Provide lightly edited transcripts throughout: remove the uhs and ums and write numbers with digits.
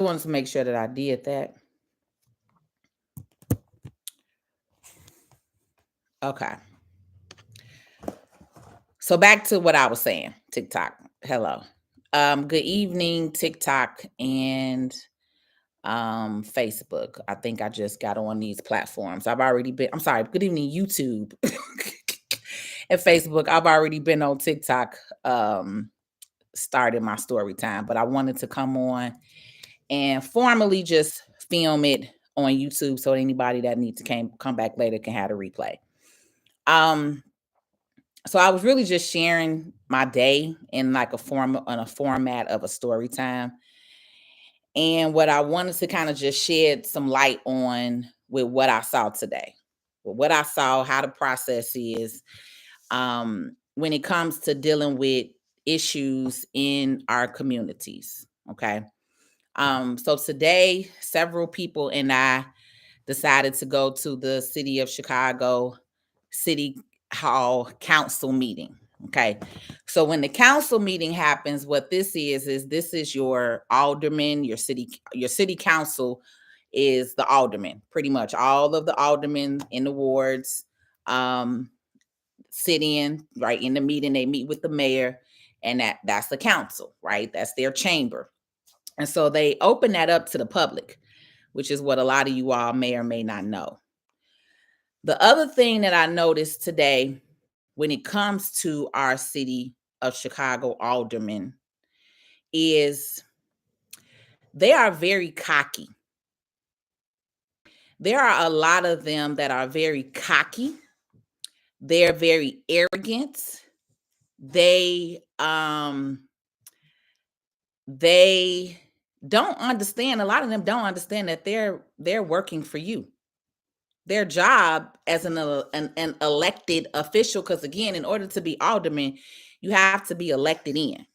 wanted to make sure that I did that. Okay. So back to what I was saying. TikTok. Hello. Good evening, TikTok and Facebook. I think I just got on these platforms. I'm sorry, good evening, YouTube and Facebook. I've already been on TikTok, started my story time, but I wanted to come on and formally just film it on YouTube so anybody that needs to come back later can have a replay. So I was really just sharing my day in like a format of a story time. And what I wanted to kind of just shed some light on with what I saw today. With what I saw, how the process is when it comes to dealing with issues in our communities. Okay. So today, several people and I decided to go to the city of Chicago City Hall Council meeting. Okay. So when the council meeting happens, what this is your alderman, your city council is the alderman. Pretty much all of the aldermen in the wards sit in, right, in the meeting. They meet with the mayor, and that's the council, right? That's their chamber. And so they open that up to the public, which is what a lot of you all may or may not know. The other thing that I noticed today when it comes to our city of Chicago aldermen is they are very cocky. There are a lot of them that are very cocky. They're very arrogant. They don't understand. A lot of them don't understand that they're working for you. Their job as an elected official, because again, in order to be alderman, you have to be elected in.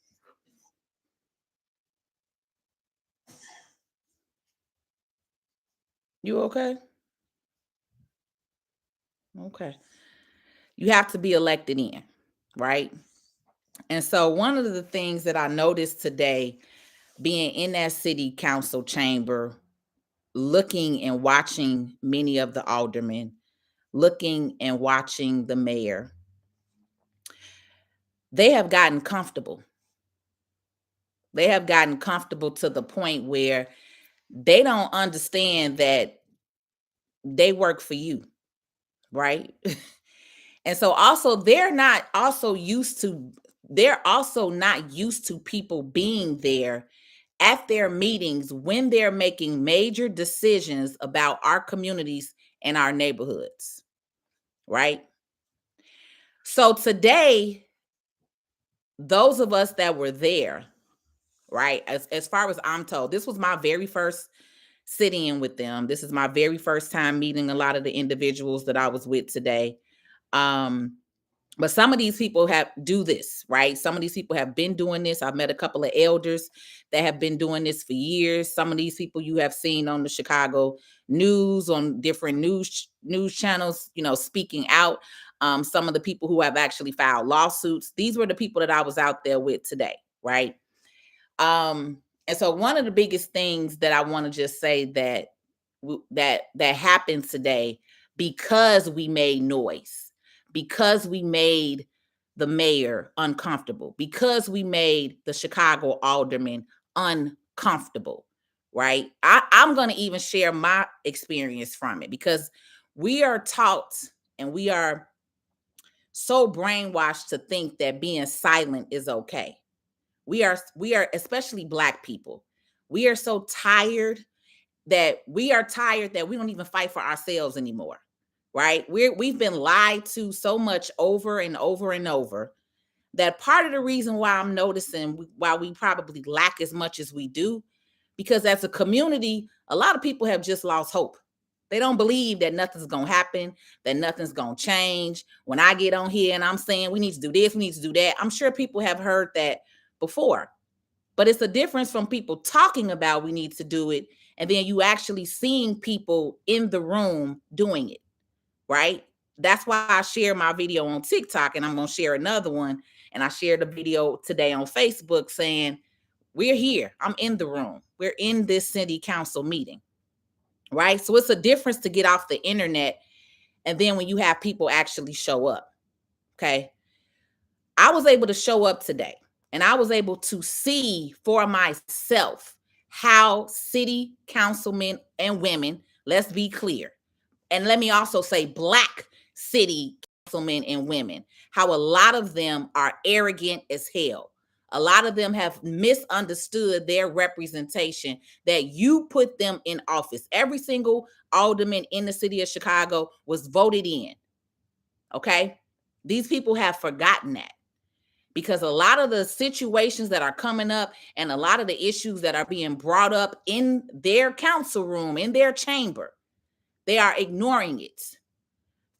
You okay? Okay. You have to be elected in, right? And so one of the things that I noticed today, being in that city council chamber, looking and watching many of the aldermen, looking and watching the mayor, they have gotten comfortable. They have gotten comfortable to the point where they don't understand that they work for you, right? And so also they're also not used to people being there at their meetings when they're making major decisions about our communities and our neighborhoods, right? So today, those of us that were there, right, as far as I'm told, this was my very first sitting in with them. This is my very first time meeting a lot of the individuals that I was with today. But some of these people do this, right? Some of these people have been doing this. I've met a couple of elders that have been doing this for years. Some of these people you have seen on the Chicago news, on different news channels, speaking out. Some of the people who have actually filed lawsuits. These were the people that I was out there with today, right? And so one of the biggest things that I want to just say that happened today, because we made noise, because we made the mayor uncomfortable, because we made the Chicago aldermen uncomfortable, right? I'm going to even share my experience from it, because we are taught and we are so brainwashed to think that being silent is okay. We are especially Black people. We are so tired that we don't even fight for ourselves anymore, right? We've been lied to so much over and over and over, that part of the reason why I'm noticing why we probably lack as much as we do, because as a community, a lot of people have just lost hope. They don't believe that nothing's going to happen, that nothing's going to change. When I get on here and I'm saying we need to do this, we need to do that, I'm sure people have heard that before. But it's a difference from people talking about we need to do it, and then you actually seeing people in the room doing it, right? That's why I share my video on TikTok, and I'm going to share another one. And I shared a video today on Facebook saying, we're here. I'm in the room. We're in this city council meeting, right? So it's a difference to get off the internet and then when you have people actually show up, okay? I was able to show up today and I was able to see for myself how city councilmen and women, let's be clear, and let me also say Black city councilmen and women, how a lot of them are arrogant as hell. A lot of them have misunderstood their representation, that you put them in office. Every single alderman in the city of Chicago was voted in. Okay? These people have forgotten that, because a lot of the situations that are coming up and a lot of the issues that are being brought up in their council room, in their chamber, they are ignoring it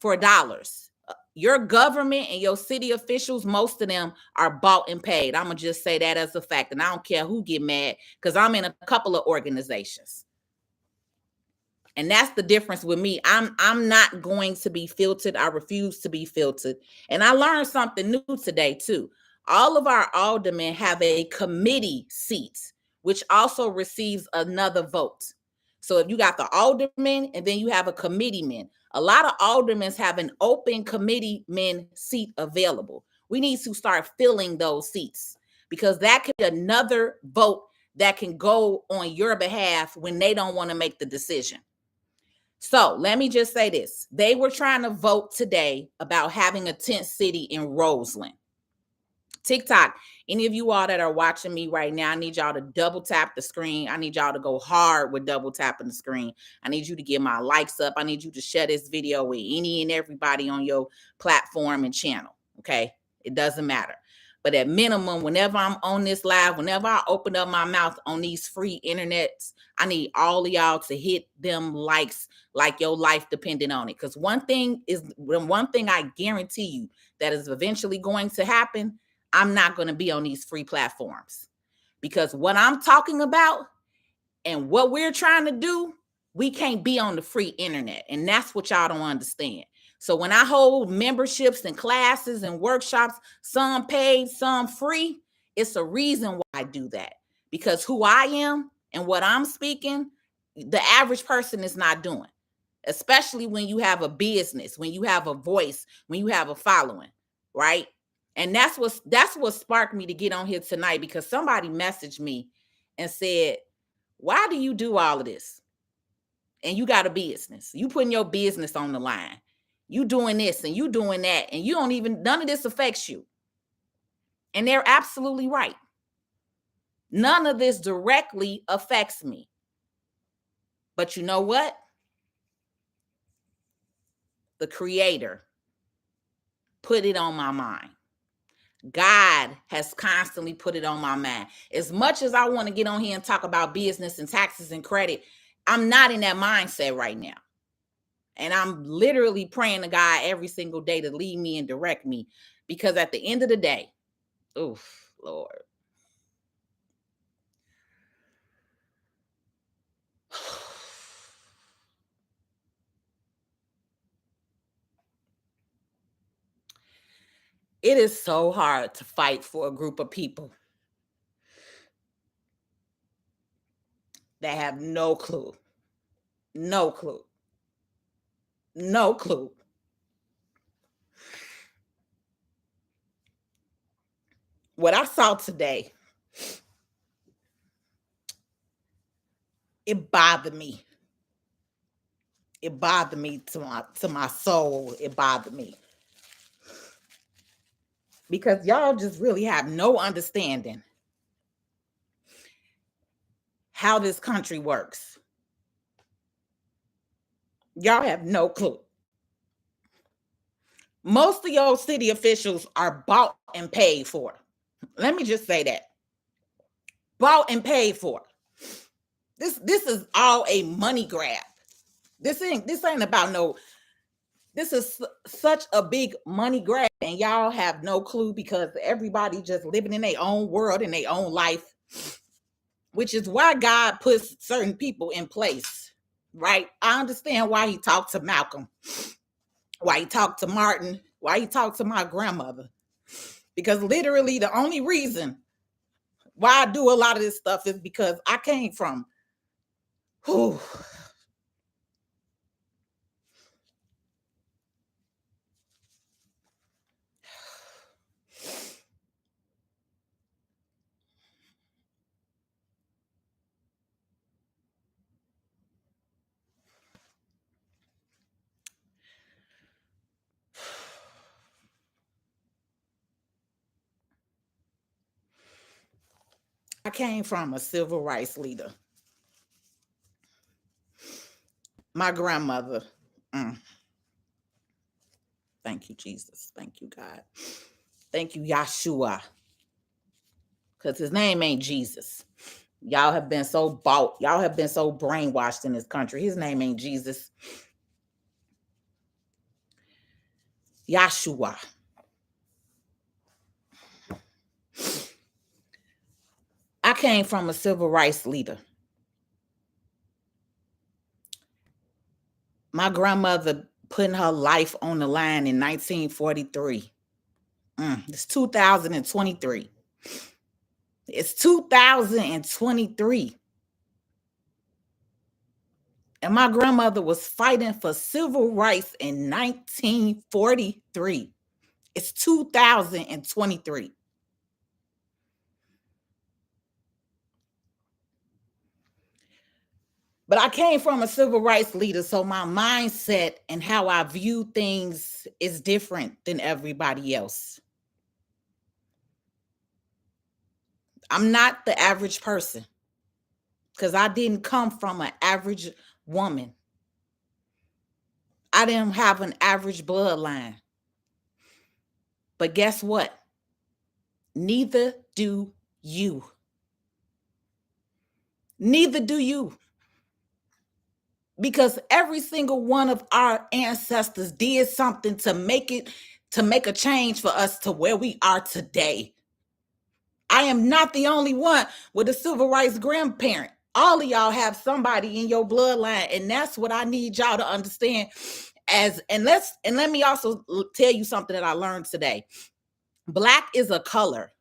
for dollars. Your government and your city officials, most of them are bought and paid. I'm going to just say that as a fact. And I don't care who get mad, because I'm in a couple of organizations. And that's the difference with me. I'm not going to be filtered. I refuse to be filtered. And I learned something new today too. All of our aldermen have a committee seat, which also receives another vote. So if you got the alderman and then you have a committeeman, a lot of aldermen have an open committeeman seat available. We need to start filling those seats, because that could be another vote that can go on your behalf when they don't want to make the decision. So let me just say this. They were trying to vote today about having a tent city in Roseland. TikTok, any of you all that are watching me right now, I need y'all to double tap the screen. I need y'all to go hard with double tapping the screen. I need you to get my likes up. I need you to share this video with any and everybody on your platform and channel, okay? It doesn't matter. But at minimum, whenever I'm on this live, whenever I open up my mouth on these free internets, I need all of y'all to hit them likes like your life depended on it. Because one thing I guarantee you that is eventually going to happen, I'm not going to be on these free platforms, because what I'm talking about and what we're trying to do, we can't be on the free internet. And that's what y'all don't understand. So when I hold memberships and classes and workshops, some paid, some free, it's a reason why I do that. Because who I am and what I'm speaking, the average person is not doing, especially when you have a business, when you have a voice, when you have a following, right? And that's what sparked me to get on here tonight, because somebody messaged me and said, why do you do all of this? And you got a business. You putting your business on the line. You doing this and you doing that, and none of this affects you. And they're absolutely right. None of this directly affects me. But you know what? The Creator put it on my mind. God has constantly put it on my mind. As much as I want to get on here and talk about business and taxes and credit, I'm not in that mindset right now. And I'm literally praying to God every single day to lead me and direct me, because at the end of the day, oof, Lord. It is so hard to fight for a group of people that have no clue. No clue. No clue. What I saw today, it bothered me. It bothered me to my soul. It bothered me. Because y'all just really have no understanding how this country works. Y'all have no clue. Most of your city officials are bought and paid for. Let me just say that. Bought and paid for. This is all a money grab. This ain't about no. This is such a big money grab, and y'all have no clue, because everybody just living in their own world, in their own life, which is why God puts certain people in place, right? I understand why he talked to Malcolm, why he talked to Martin, why he talked to my grandmother, because literally the only reason why I do a lot of this stuff is because I came from, whew, I came from a civil rights leader. My grandmother. mm, Thank you, Jesus. Thank you, God. Thank you, Yahshua. Because his name ain't Jesus. Y'all have been so bought. Y'all have been so brainwashed in this country. His name ain't Jesus. Yahshua. I came from a civil rights leader. My grandmother putting her life on the line in 1943. It's 2023. It's 2023. And my grandmother was fighting for civil rights in 1943. It's 2023. But I came from a civil rights leader, so my mindset and how I view things is different than everybody else. I'm not the average person because I didn't come from an average woman. I didn't have an average bloodline. But guess what? Neither do you. Neither do you. Because every single one of our ancestors did something to make a change for us to where we are today. I am not the only one with a civil rights grandparent. All of y'all have somebody in your bloodline, and that's what I need y'all to understand. Let me also tell you something that I learned today. Black is a color.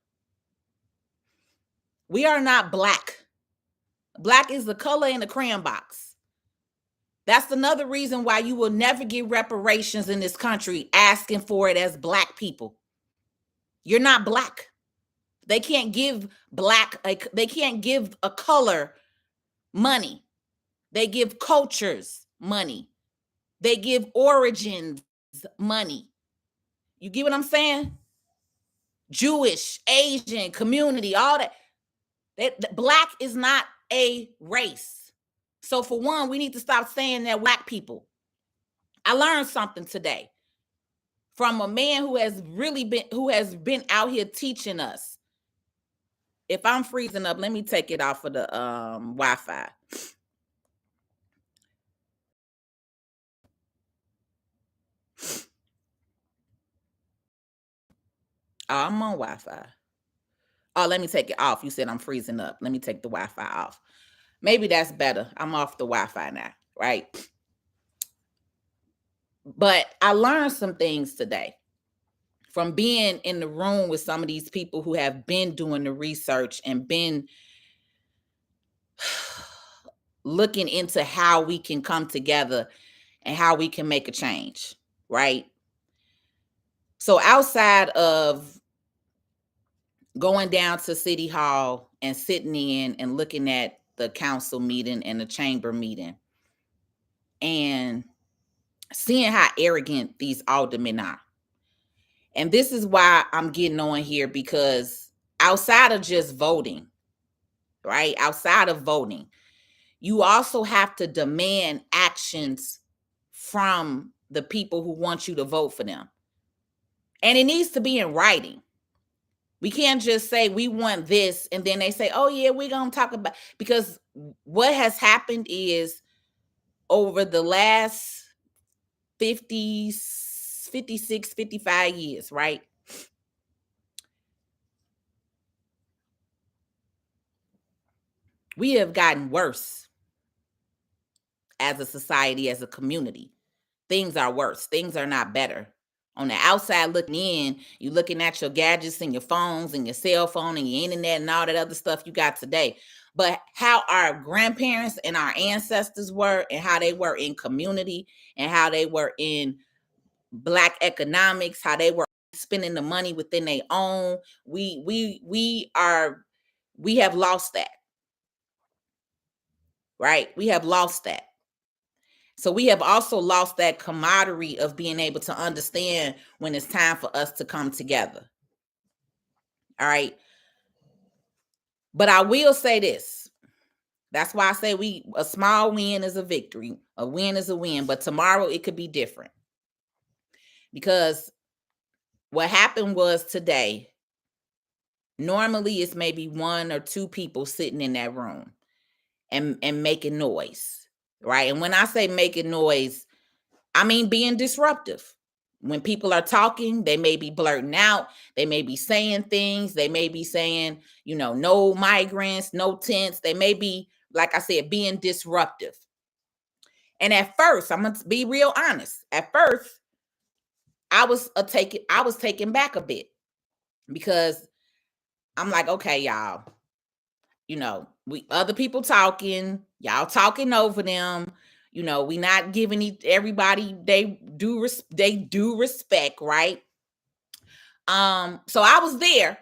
We are not black. Black is the color in the crayon box. That's another reason why you will never get reparations in this country asking for it as black people. You're not black. They can't give they can't give a color money. They give cultures money. They give origins money. You get what I'm saying? Jewish, Asian community, all that. Black is not a race. So for one, we need to stop saying that black people. I learned something today from a man who has been out here teaching us. If I'm freezing up, let me take it off of the Wi-Fi. Oh, I'm on Wi-Fi. Oh, let me take it off. You said I'm freezing up. Let me take the Wi-Fi off. Maybe that's better. I'm off the Wi-Fi now, right? But I learned some things today from being in the room with some of these people who have been doing the research and been looking into how we can come together and how we can make a change, right? So outside of going down to City Hall and sitting in and looking at the council meeting and the chamber meeting and seeing how arrogant these aldermen are. And this is why I'm getting on here, because outside of just voting, right? Outside of voting, you also have to demand actions from the people who want you to vote for them. And it needs to be in writing. We can't just say we want this and then they say, oh yeah, we're going to talk about, because what has happened is over the last 50, 56, 55 years, right? We have gotten worse as a society, as a community. Things are worse. Things are not better. On the outside looking in, you looking at your gadgets and your phones and your cell phone and your internet and all that other stuff you got today. But how our grandparents and our ancestors were, and how they were in community, and how they were in Black economics, how they were spending the money within their own, we have lost that, right? We have lost that. So we have also lost that camaraderie of being able to understand when it's time for us to come together. All right. But I will say this. That's why I say a small win is a victory. A win is a win. But tomorrow it could be different. Because what happened was today, normally it's maybe one or two people sitting in that room and making noise. Right. And when I say making noise, I mean being disruptive. When people are talking, they may be blurting out, they may be saying things, they may be saying, no migrants, no tents. They may be, like I said, being disruptive. And at first, I'm gonna be real honest. At first, I was taken back a bit, because I'm like, okay, y'all, we other people talking, y'all talking over them. We not giving everybody they do respect, right? So I was there,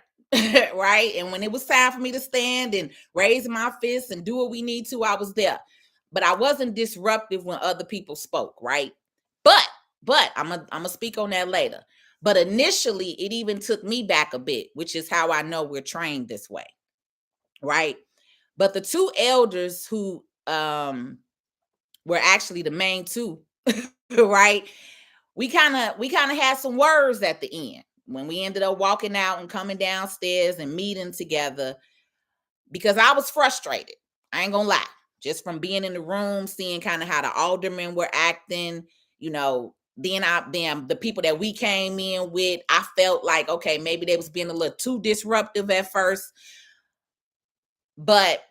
right? And when it was time for me to stand and raise my fists and do what we need to, I was there. But I wasn't disruptive when other people spoke, right? But I'm gonna speak on that later. But initially, it even took me back a bit, which is how I know we're trained this way, right? But the two elders who were actually the main two, right? We kind of had some words at the end when we ended up walking out and coming downstairs and meeting together, because I was frustrated. I ain't gonna lie. Just from being in the room, seeing kind of how the aldermen were acting, then the people that we came in with, I felt like, okay, maybe they was being a little too disruptive at first. But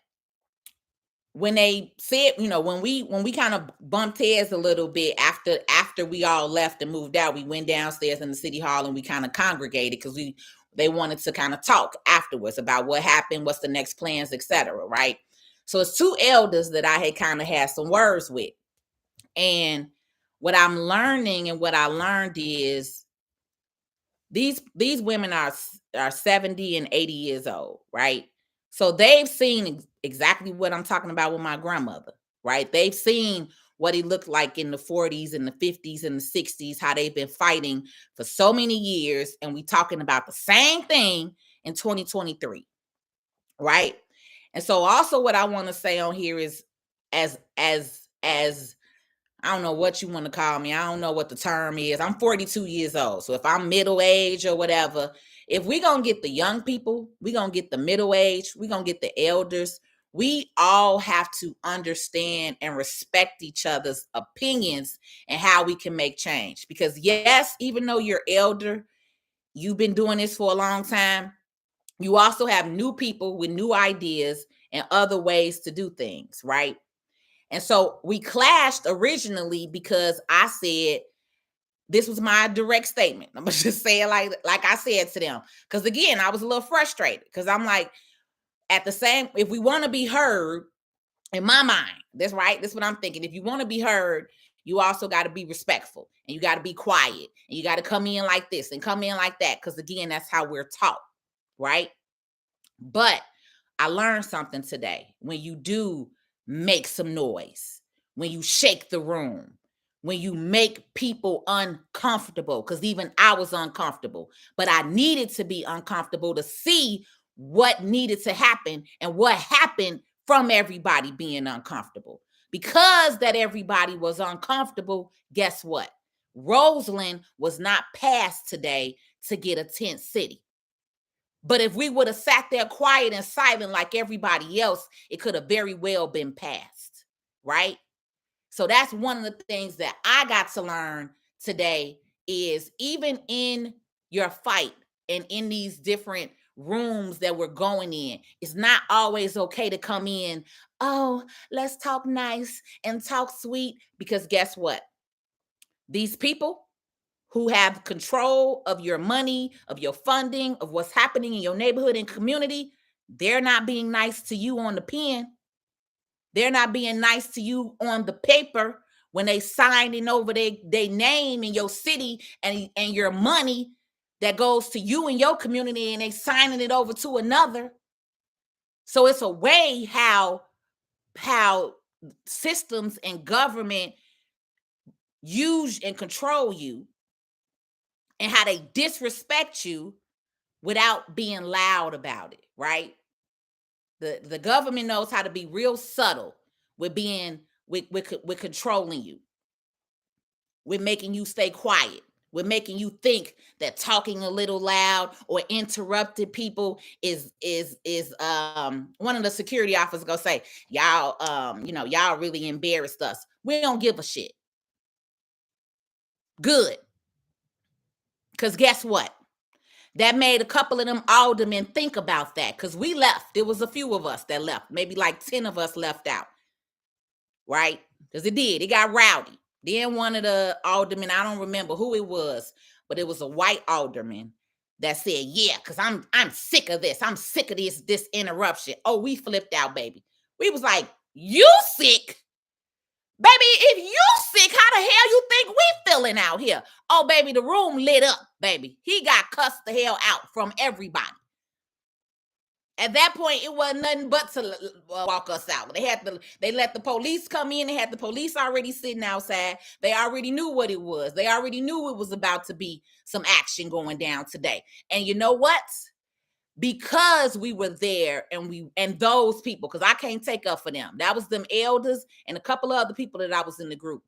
when they said, when we kind of bumped heads a little bit after we all left and moved out, we went downstairs in the city hall and we kind of congregated, because they wanted to kind of talk afterwards about what happened, what's the next plans, etc. Right? So it's two elders that I had kind of had some words with. And what I'm learning, and what I learned, is these women are 70 and 80 years old, right? So they've seen exactly what I'm talking about with my grandmother, right? They've seen what it looked like in the 40s and the 50s and the 60s, how they've been fighting for so many years, and we talking about the same thing in 2023, right? And so also what I want to say on here is, as I don't know what you want to call me. I don't know what the term is. I'm 42 years old. So if I'm middle age or whatever, if we're going to get the young people, we're going to get the middle age, we're going to get the elders, we all have to understand and respect each other's opinions and how we can make change. Because yes, even though you're elder, you've been doing this for a long time, you also have new people with new ideas and other ways to do things, right? And so we clashed originally because I said, this was my direct statement. I'm gonna just say it like I said to them. Because again, I was a little frustrated, because I'm like, if we want to be heard, in my mind, that's right. That's what I'm thinking. If you want to be heard, you also got to be respectful, and you got to be quiet, and you got to come in like this and come in like that. Because again, that's how we're taught, right? But I learned something today. When you do make some noise, when you shake the room, when you make people uncomfortable, because even I was uncomfortable, but I needed to be uncomfortable to see what needed to happen and what happened from everybody being uncomfortable. Because that everybody was uncomfortable, guess what? Roseland was not passed today to get a tent city. But if we would have sat there quiet and silent like everybody else, it could have very well been passed, right? So that's one of the things that I got to learn today, is even in your fight and in these different rooms that we're going in, it's not always okay to come in, oh, let's talk nice and talk sweet, because guess what? These people who have control of your money, of your funding, of what's happening in your neighborhood and community, they're not being nice to you on the pen. They're not being nice to you on the paper when they signing over their name in your city and your money that goes to you and your community, and they signing it over to another. So it's a way how systems and government use and control you, and how they disrespect you without being loud about it, right? The government knows how to be real subtle with being with controlling you, with making you stay quiet, with making you think that talking a little loud or interrupting people is one of the security officers gonna say, y'all y'all really embarrassed us. We don't give a shit. Good. Because guess what? That made a couple of them aldermen think about that, because we left. There was a few of us that left. Maybe like 10 of us left out, right? Because it did. It got rowdy. Then one of the aldermen, I don't remember who it was, but it was a white alderman that said, yeah, because I'm sick of this. I'm sick of this interruption. Oh, we flipped out, baby. We was like, you sick? Baby, if you sick, how the hell you think we feeling out here? Oh, baby, the room lit up, baby. He got cussed the hell out from everybody. At that point, it wasn't nothing but to walk us out. They let the police come in. They had the police already sitting outside. They already knew what it was. They already knew it was about to be some action going down today. And you know what? Because we were there and those people, because I can't take up for them. That was them elders and a couple of other people that I was in the group.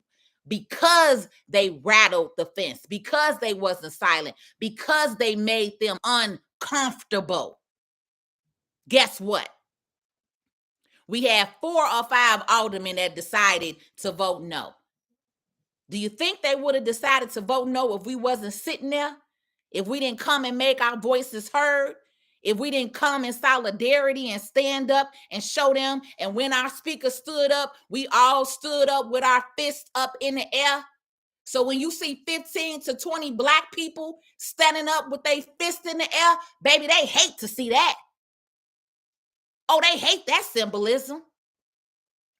Because they rattled the fence, because they wasn't silent, because they made them uncomfortable. Guess what? We had 4 or 5 aldermen that decided to vote no. Do you think they would have decided to vote no if we wasn't sitting there? If we didn't come and make our voices heard? If we didn't come in solidarity and stand up and show them? And when our speaker stood up, we all stood up with our fists up in the air. So when you see 15 to 20 Black people standing up with their fist in the air, baby, they hate to see that. Oh, they hate that symbolism.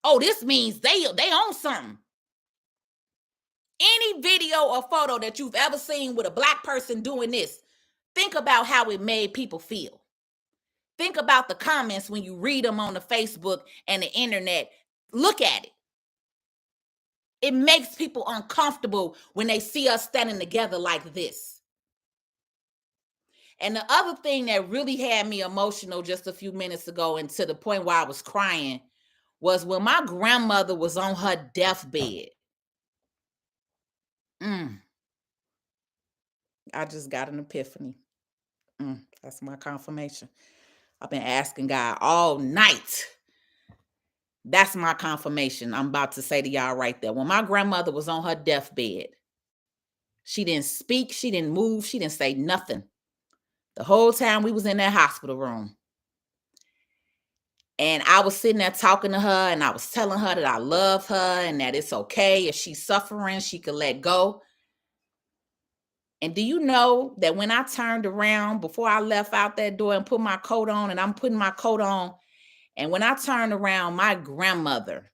Oh, this means they own something. Any video or photo that you've ever seen with a Black person doing this, think about how it made people feel. Think about the comments when you read them on the Facebook and the internet. Look at it. It makes people uncomfortable when they see us standing together like this. And the other thing that really had me emotional just a few minutes ago, and to the point where I was crying, was when my grandmother was on her deathbed. I just got an epiphany. That's my confirmation. I've been asking God all night. That's my confirmation I'm about to say to y'all right there. When my grandmother was on her deathbed, she didn't speak, she didn't move, she didn't say nothing. The whole time we was in that hospital room. And I was sitting there talking to her, and I was telling her that I love her and that it's okay. If she's suffering, she could let go. And do you know that when I turned around before I left out that door and put my coat on, and I'm putting my coat on, and when I turned around, my grandmother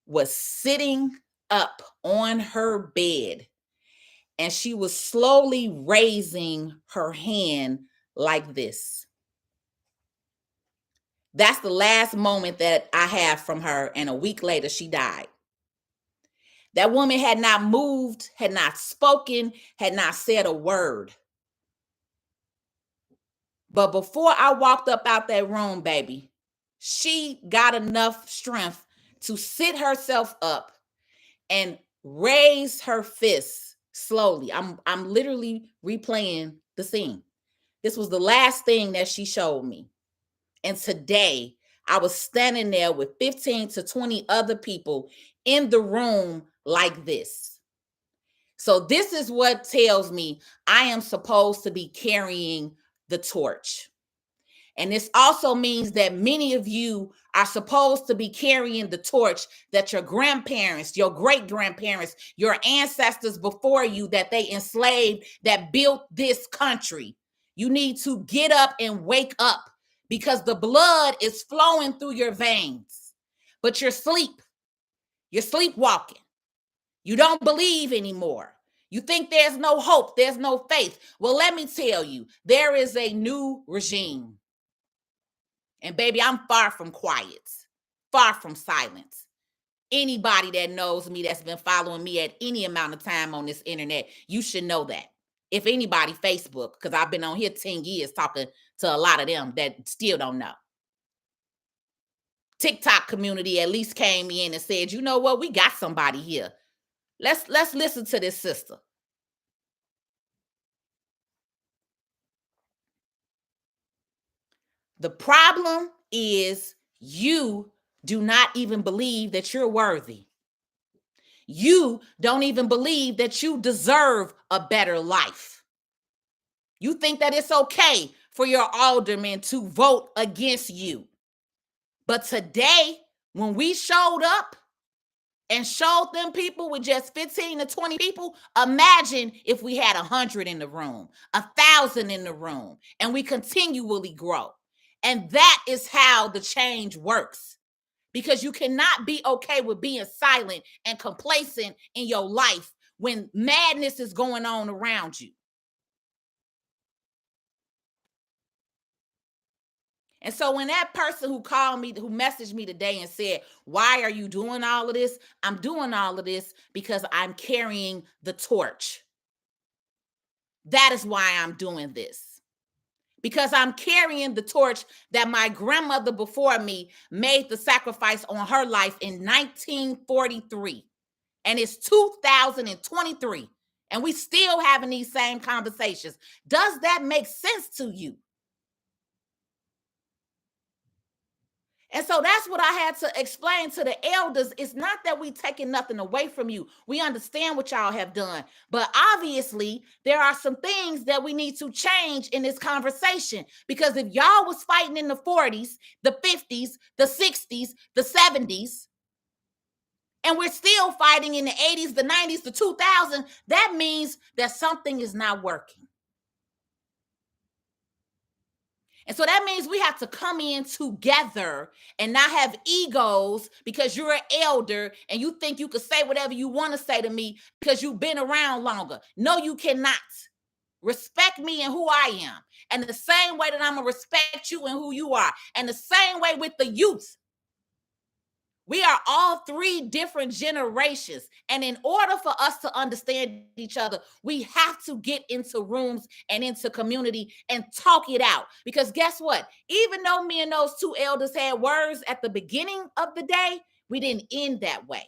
was sitting up on her bed, and she was slowly raising her hand like this. That's the last moment that I have from her, and a week later, she died. That woman had not moved, had not spoken, had not said a word. But before I walked up out that room, baby, she got enough strength to sit herself up and raise her fists slowly. I'm literally replaying the scene. This was the last thing that she showed me. And today, I was standing there with 15 to 20 other people in the room like this. So this is what tells me I am supposed to be carrying the torch. And this also means that many of you are supposed to be carrying the torch that your grandparents, your great grandparents, your ancestors before you, that they enslaved, that built this country. You need to get up and wake up because the blood is flowing through your veins, but you're asleep. You're sleepwalking. You don't believe anymore. You think there's no hope, there's no faith. Well, let me tell you, there is a new regime. And baby, I'm far from quiet, far from silence. Anybody that knows me, that's been following me at any amount of time on this internet, you should know that. If anybody, Facebook, because I've been on here 10 years talking to a lot of them that still don't know. TikTok community at least came in and said, you know what, we got somebody here. Let's listen to this sister. The problem is you do not even believe that you're worthy. You don't even believe that you deserve a better life. You think that it's okay for your aldermen to vote against you. But today, when we showed up and showed them people with just 15 to 20 people, imagine if we had 100 in the room, 1,000 in the room, and we continually grow. And that is how the change works. Because you cannot be okay with being silent and complacent in your life when madness is going on around you. And so when that person who called me, who messaged me today and said, why are you doing all of this? I'm doing all of this because I'm carrying the torch. That is why I'm doing this. Because I'm carrying the torch that my grandmother before me made the sacrifice on her life in 1943. And it's 2023. And we still having these same conversations. Does that make sense to you? And so that's what I had to explain to the elders. It's not that we taking nothing away from you. We understand what y'all have done. But obviously, there are some things that we need to change in this conversation. Because if y'all was fighting in the 40s, the 50s, the 60s, the 70s, and we're still fighting in the 80s, the 90s, the 2000s, that means that something is not working. And so that means we have to come in together and not have egos because you're an elder and you think you could say whatever you want to say to me because you've been around longer. No, you cannot. Respect me and who I am. And the same way that I'm going to respect you and who you are. And the same way with the youth. We are all three different generations. And in order for us to understand each other, we have to get into rooms and into community and talk it out. Because guess what? Even though me and those two elders had words at the beginning of the day, we didn't end that way.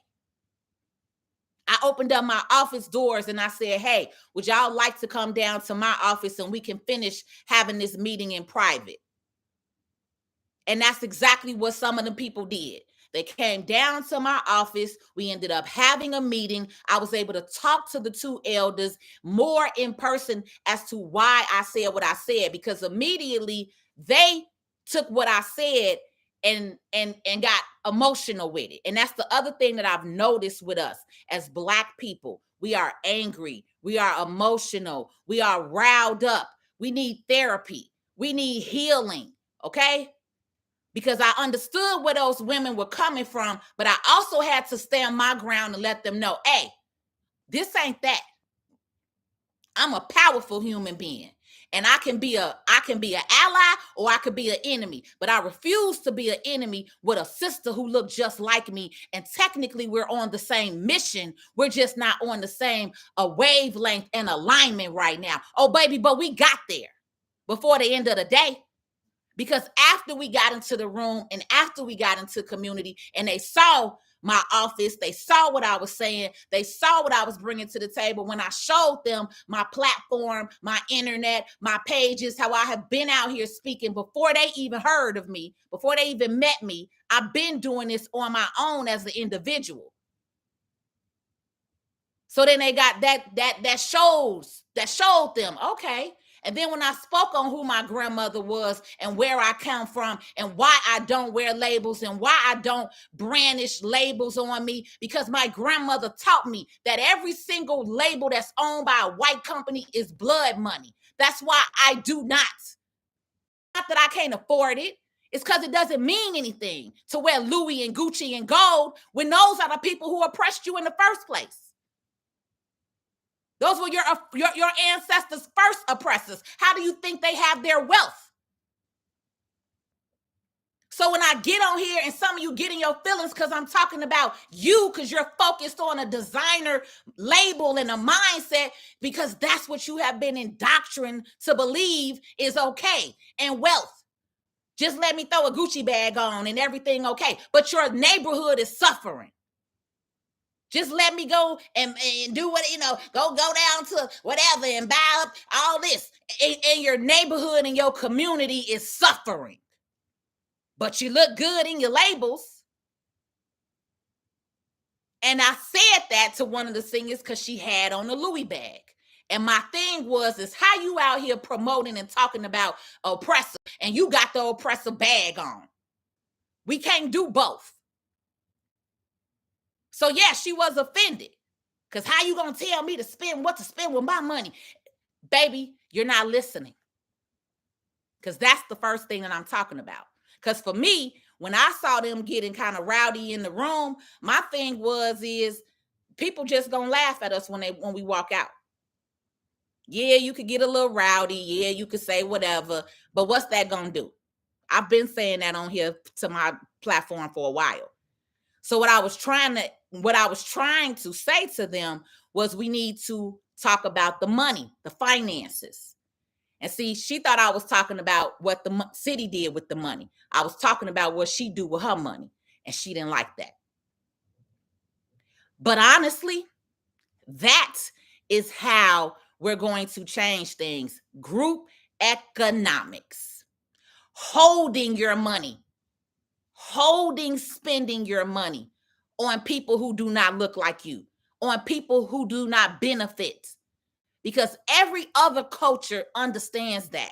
I opened up my office doors and I said, hey, would y'all like to come down to my office and we can finish having this meeting in private? And that's exactly what some of the people did. They came down to my office. We ended up having a meeting. I was able to talk to the two elders more in person as to why I said what I said, because immediately they took what I said and got emotional with it. And that's the other thing that I've noticed with us as Black people. We are angry. We are emotional. We are riled up. We need therapy. We need healing. Okay? Because I understood where those women were coming from, but I also had to stand my ground and let them know, hey, this ain't that. I'm a powerful human being. And I can be an ally or I could be an enemy, but I refuse to be an enemy with a sister who looked just like me. And technically we're on the same mission. We're just not on the same wavelength and alignment right now. Oh, baby, but we got there before the end of the day. Because after we got into the room and after we got into community and they saw my office, they saw what I was saying, they saw what I was bringing to the table. When I showed them my platform, my internet, my pages, how I have been out here speaking before they even heard of me, before they even met me, I've been doing this on my own as an individual. So then they got that showed them, okay. And then when I spoke on who my grandmother was and where I come from and why I don't wear labels and why I don't brandish labels on me, because my grandmother taught me that every single label that's owned by a white company is blood money. That's why I do not. Not that I can't afford it. It's because it doesn't mean anything to wear Louis and Gucci and gold when those are the people who oppressed you in the first place. Those were your ancestors' first oppressors. How do you think they have their wealth? So when I get on here and some of you get in your feelings because I'm talking about you because you're focused on a designer label and a mindset because that's what you have been indoctrinated to believe is okay and wealth. Just let me throw a Gucci bag on and everything okay. But your neighborhood is suffering. Just let me go and do what, go down to whatever and buy up all this. And your neighborhood and your community is suffering. But you look good in your labels. And I said that to one of the singers because she had on a Louis bag. And my thing is how you out here promoting and talking about oppressor and you got the oppressor bag on. We can't do both. So yeah, she was offended. Because how you going to tell me what to spend with my money? Baby, you're not listening. Because that's the first thing that I'm talking about. Because for me, when I saw them getting kind of rowdy in the room, my thing is people just going to laugh at us when we walk out. Yeah, you could get a little rowdy. Yeah, you could say whatever. But what's that going to do? I've been saying that on here to my platform for a while. So what I was trying to say to them was we need to talk about the money, the finances. And see, she thought I was talking about what the city did with the money. I was talking about what she do with her money, and she didn't like that. But honestly, that is how we're going to change things. Group economics. Holding your money. Spending your money on people who do not look like you, on people who do not benefit, because every other culture understands that,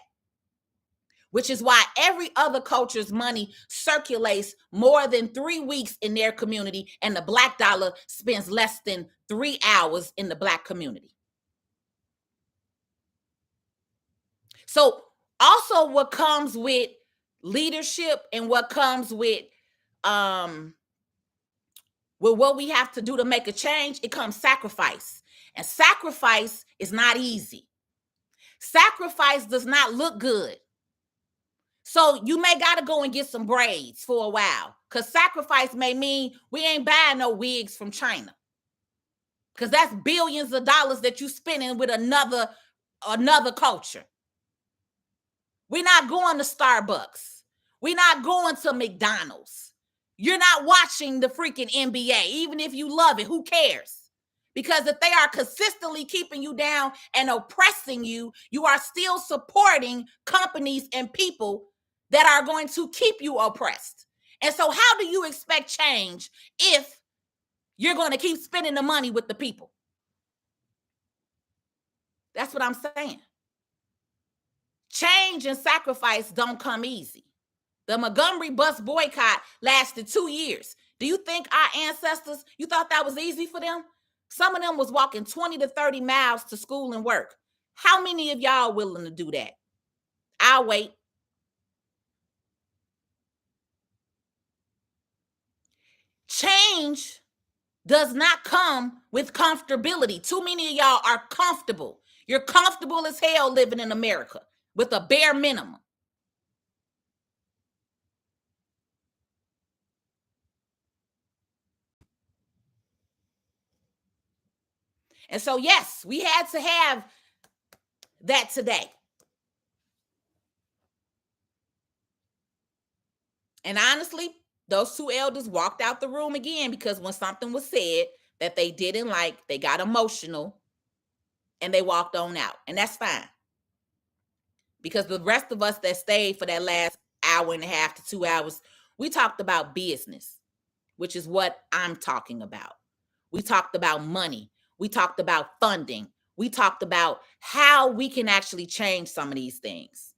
which is why every other culture's money circulates more than 3 weeks in their community, and the Black dollar spends less than 3 hours in the Black community. So also what comes with leadership and what comes with what we have to do to make a change, it comes sacrifice. And sacrifice is not easy. Sacrifice does not look good. So you may got to go and get some braids for a while, because sacrifice may mean we ain't buying no wigs from China, because that's billions of dollars that you spending with another culture. We're not going to Starbucks. We're not going to McDonald's. You're not watching the freaking NBA, even if you love it. Who cares? Because if they are consistently keeping you down and oppressing you, you are still supporting companies and people that are going to keep you oppressed. And so how do you expect change if you're going to keep spending the money with the people? That's what I'm saying. Change and sacrifice don't come easy. The Montgomery bus boycott lasted 2 years. Do you think our ancestors, you thought that was easy for them? Some of them was walking 20 to 30 miles to school and work. How many of y'all willing to do that? I'll wait. Change does not come with comfortability. Too many of y'all are comfortable. You're comfortable as hell living in America with a bare minimum. And so, yes, we had to have that today. And honestly, those 2 elders walked out the room again because when something was said that they didn't like, they got emotional and they walked on out. And that's fine. Because the rest of us that stayed for that last hour and a half to 2 hours, we talked about business, which is what I'm talking about. We talked about money. We talked about funding. we talked about how we can actually change some of these things.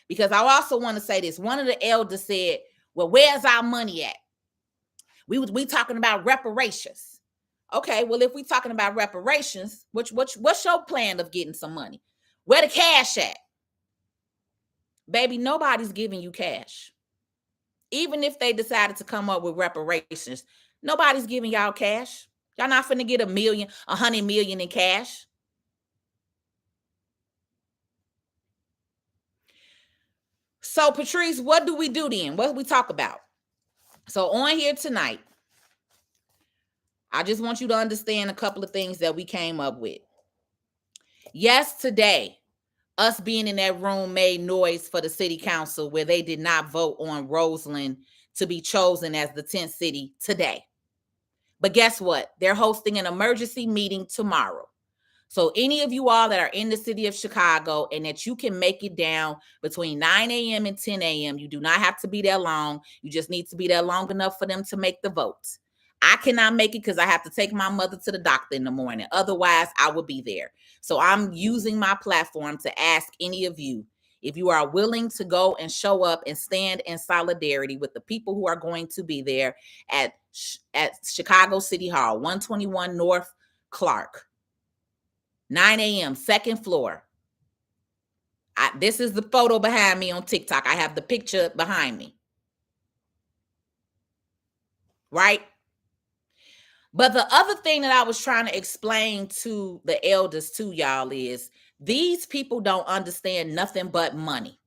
Because I also want to say this. One of the elders said, well, where's our money at? We talking about reparations. Okay, well, if we talking about reparations, what's your plan of getting some money? Where the cash at? Baby, nobody's giving you cash. Even if they decided to come up with reparations, nobody's giving y'all cash. Y'all not finna get $1 million, $100 million in cash. So, Patrice, what do we do then? What do we talk about? So, on here tonight, I just want you to understand a couple of things that we came up with. Yes, today, us being in that room made noise for the city council where they did not vote on Roseland to be chosen as the 10th city today. But guess what? They're hosting an emergency meeting tomorrow. So any of you all that are in the city of Chicago and that you can make it down between 9 a.m. and 10 a.m., you do not have to be there long. You just need to be there long enough for them to make the votes. I cannot make it because I have to take my mother to the doctor in the morning. Otherwise, I would be there. So I'm using my platform to ask any of you if you are willing to go and show up and stand in solidarity with the people who are going to be there at Chicago City Hall, 121 North Clark. 9 a.m., second floor. This is the photo behind me on TikTok. I have the picture behind me. Right? But the other thing that I was trying to explain to the elders, to y'all, is these people don't understand nothing but money.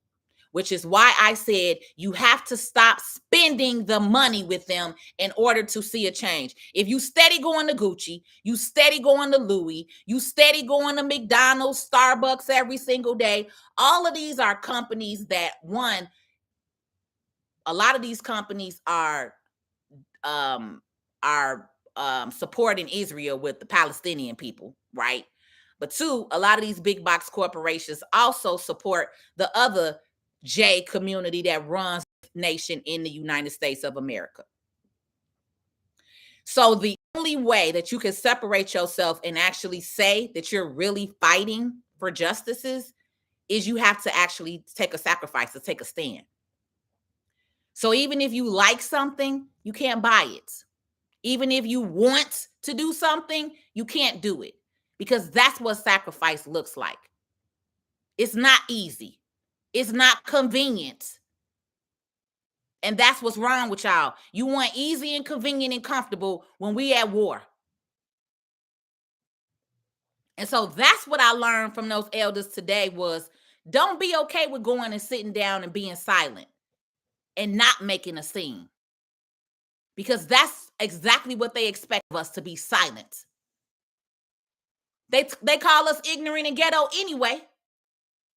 Which is why I said you have to stop spending the money with them in order to see a change. If you steady going to Gucci, you steady going to Louis, you steady going to McDonald's, Starbucks every single day, all of these are companies that, one, a lot of these companies are supporting Israel with the Palestinian people, right? But two, a lot of these big box corporations also support the other J community that runs nation in the United States of America. So the only way that you can separate yourself and actually say that you're really fighting for justices is you have to actually take a sacrifice, to take a stand. So even if you like something, you can't buy it. Even if you want to do something, you can't do it, because that's what sacrifice looks like. It's not easy. It's not convenient. And that's what's wrong with y'all. You want easy and convenient and comfortable when we at war. And so that's what I learned from those elders today was, don't be okay with going and sitting down and being silent and not making a scene. Because that's exactly what they expect of us, to be silent. They call us ignorant and ghetto anyway.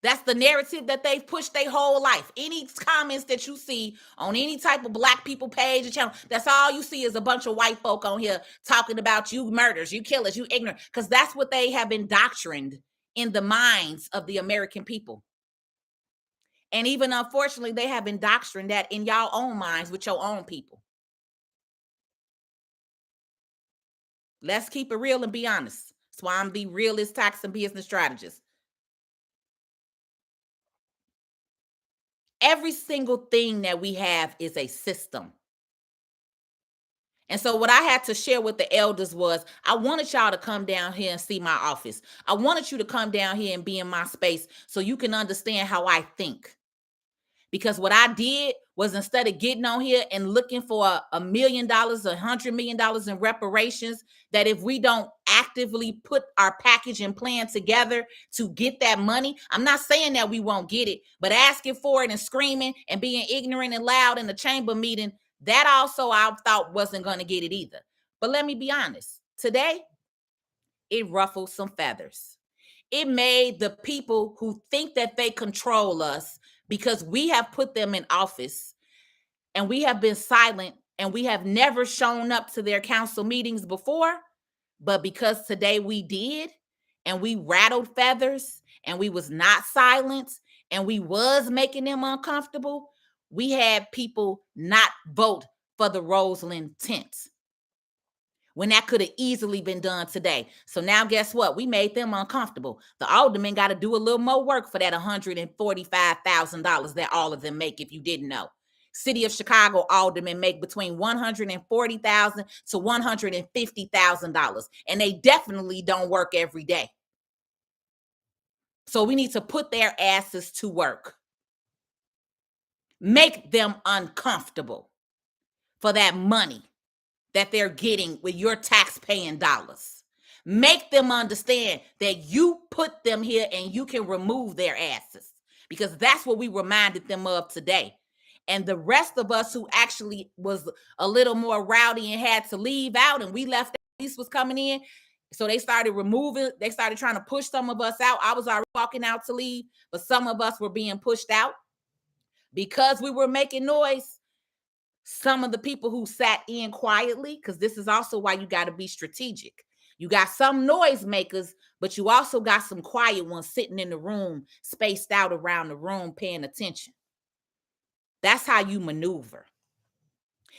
That's the narrative that they've pushed their whole life. Any comments that you see on any type of Black people page or channel, that's all you see is a bunch of white folk on here talking about you murders, you killers, you ignorant, because that's what they have indoctrined in the minds of the American people. And even unfortunately, they have indoctrined that in y'all own minds with your own people. Let's keep it real and be honest. That's why I'm the realist tax and business strategist. Every single thing that we have is a system. And so what I had to share with the elders was, I wanted y'all to come down here and see my office. I wanted you to come down here and be in my space so you can understand how I think. Because what I did was, instead of getting on here and looking for $1 million, $100 million in reparations, that if we don't actively put our package and plan together to get that money, I'm not saying that we won't get it, but asking for it and screaming and being ignorant and loud in the chamber meeting, that also I thought wasn't going to get it either. But let me be honest, today, it ruffled some feathers. It made the people who think that they control us, because we have put them in office and we have been silent and we have never shown up to their council meetings before, but because today we did, and we rattled feathers and we was not silent and we was making them uncomfortable, we had people not vote for the Roseland tent. when that could have easily been done today. So now guess what? We made them uncomfortable. The aldermen got to do a little more work for that $145,000 that all of them make, if you didn't know. City of Chicago aldermen make between $140,000 to $150,000, and they definitely don't work every day. So we need to put their asses to work. Make them uncomfortable for that money that they're getting with your tax-paying dollars. Make them understand that you put them here and you can remove their asses, because that's what we reminded them of today. And the rest of us who actually was a little more rowdy and had to leave out, and we left, police was coming in, so they started trying to push some of us out. I was already walking out to leave, but some of us were being pushed out because we were making noise. Some of the people who sat in quietly, because this is also why you got to be strategic. You got some noise makers, but you also got some quiet ones sitting in the room, spaced out around the room, paying attention. That's how you maneuver.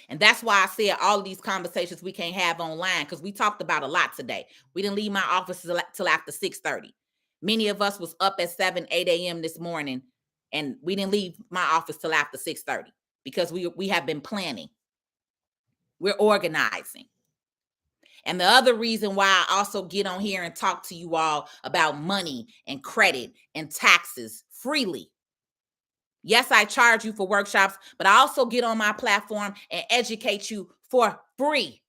And that's why I said all of these conversations we can't have online, because we talked about a lot today. We didn't leave my office till after 6:30. Many of us was up at 7, 8 a.m. this morning, and we didn't leave my office till after 6:30 because we have been planning. We're organizing. And the other reason why I also get on here and talk to you all about money and credit and taxes freely. Yes, I charge you for workshops, but I also get on my platform and educate you for free.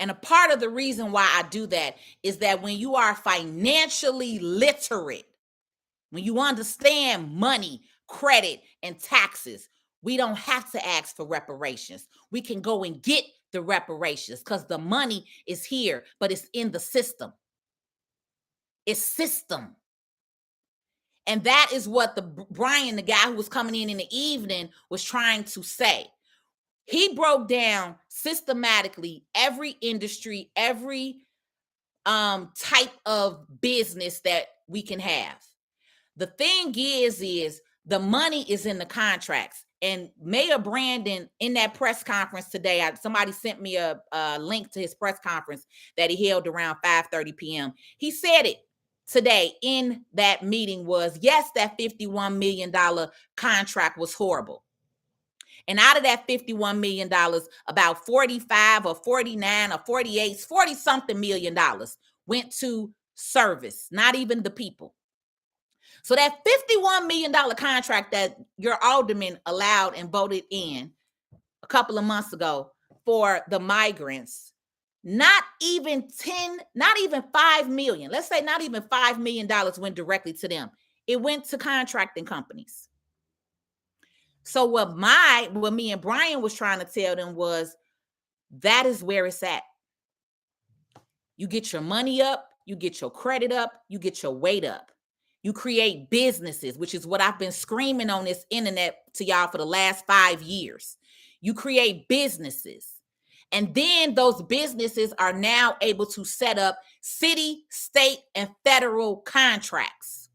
And a part of the reason why I do that is that when you are financially literate, when you understand money, credit, and taxes, we don't have to ask for reparations. We can go and get the reparations because the money is here, but it's in the system. It's system. And that is what Brian, the guy who was coming in the evening, was trying to say. He broke down systematically every industry, every type of business that we can have. The thing is the money is in the contracts. And Mayor Brandon, in that press conference today, somebody sent me a link to his press conference that he held around 5:30 p.m. He said it today in that meeting was, yes, that $51 million contract was horrible. And out of that $51 million, about 45 or 49 or 48, 40 something million dollars went to service, not even the people. So that $51 million contract that your alderman allowed and voted in a couple of months ago for the migrants, not even 5 million. Let's say not even $5 million went directly to them. It went to contracting companies. So what me and Brian was trying to tell them was, that is where it's at. You get your money up, you get your credit up, you get your weight up. You create businesses, which is what I've been screaming on this internet to y'all for the last 5 years. You create businesses. And then those businesses are now able to set up city, state, and federal contracts.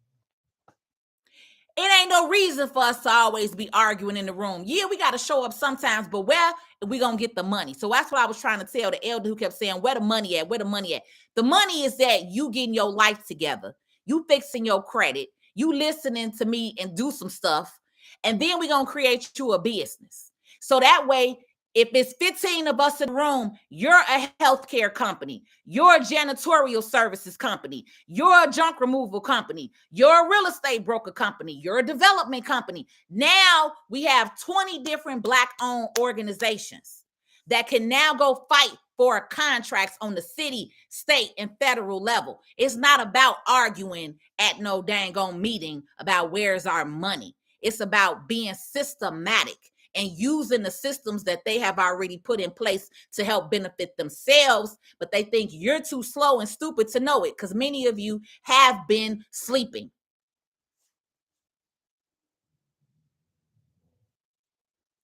It ain't no reason for us to always be arguing in the room. Yeah, we got to show up sometimes, but where are we going to get the money? So that's what I was trying to tell the elder who kept saying, where the money at? Where the money at? The money is that you getting your life together. You fixing your credit. You listening to me and do some stuff. And then we're going to create you a business. So that way, if it's 15 of us in the room, you're a healthcare company, you're a janitorial services company, you're a junk removal company, you're a real estate broker company, you're a development company. Now we have 20 different Black-owned organizations that can now go fight for contracts on the city, state, and federal level. It's not about arguing at no dang on meeting about where's our money. It's about being systematic and using the systems that they have already put in place to help benefit themselves, but they think you're too slow and stupid to know it, because many of you have been sleeping.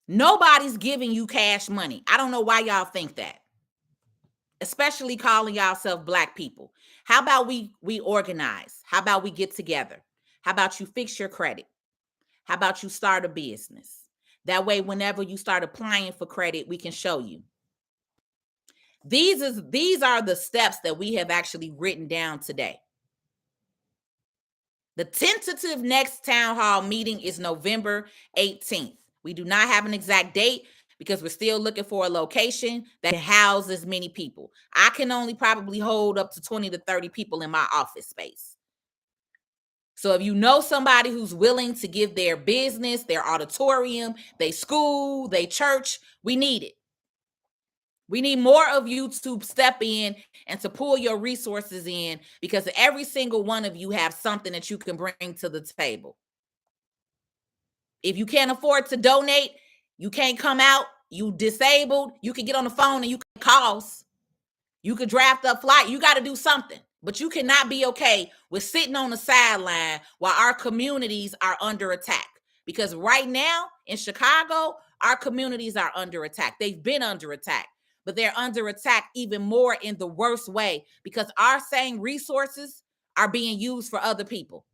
Nobody's giving you cash money. I don't know why y'all think that, especially calling yourself Black people. How about we organize? How about we get together? How about you fix your credit? How about you start a business? That way, whenever you start applying for credit, we can show you. These are the steps that we have actually written down today. The tentative next town hall meeting is November 18th. We do not have an exact date because we're still looking for a location that houses many people. I can only probably hold up to 20 to 30 people in my office space. So if you know somebody who's willing to give their business, their auditorium, their school, their church, we need it. We need more of you to step in and to pull your resources in, because every single one of you have something that you can bring to the table. If you can't afford to donate, you can't come out, you disabled, you can get on the phone and you can call us. You could draft a flight. You got to do something. But you cannot be okay with sitting on the sideline while our communities are under attack. Because right now in Chicago, our communities are under attack. They've been under attack, but they're under attack even more in the worst way, because our same resources are being used for other people.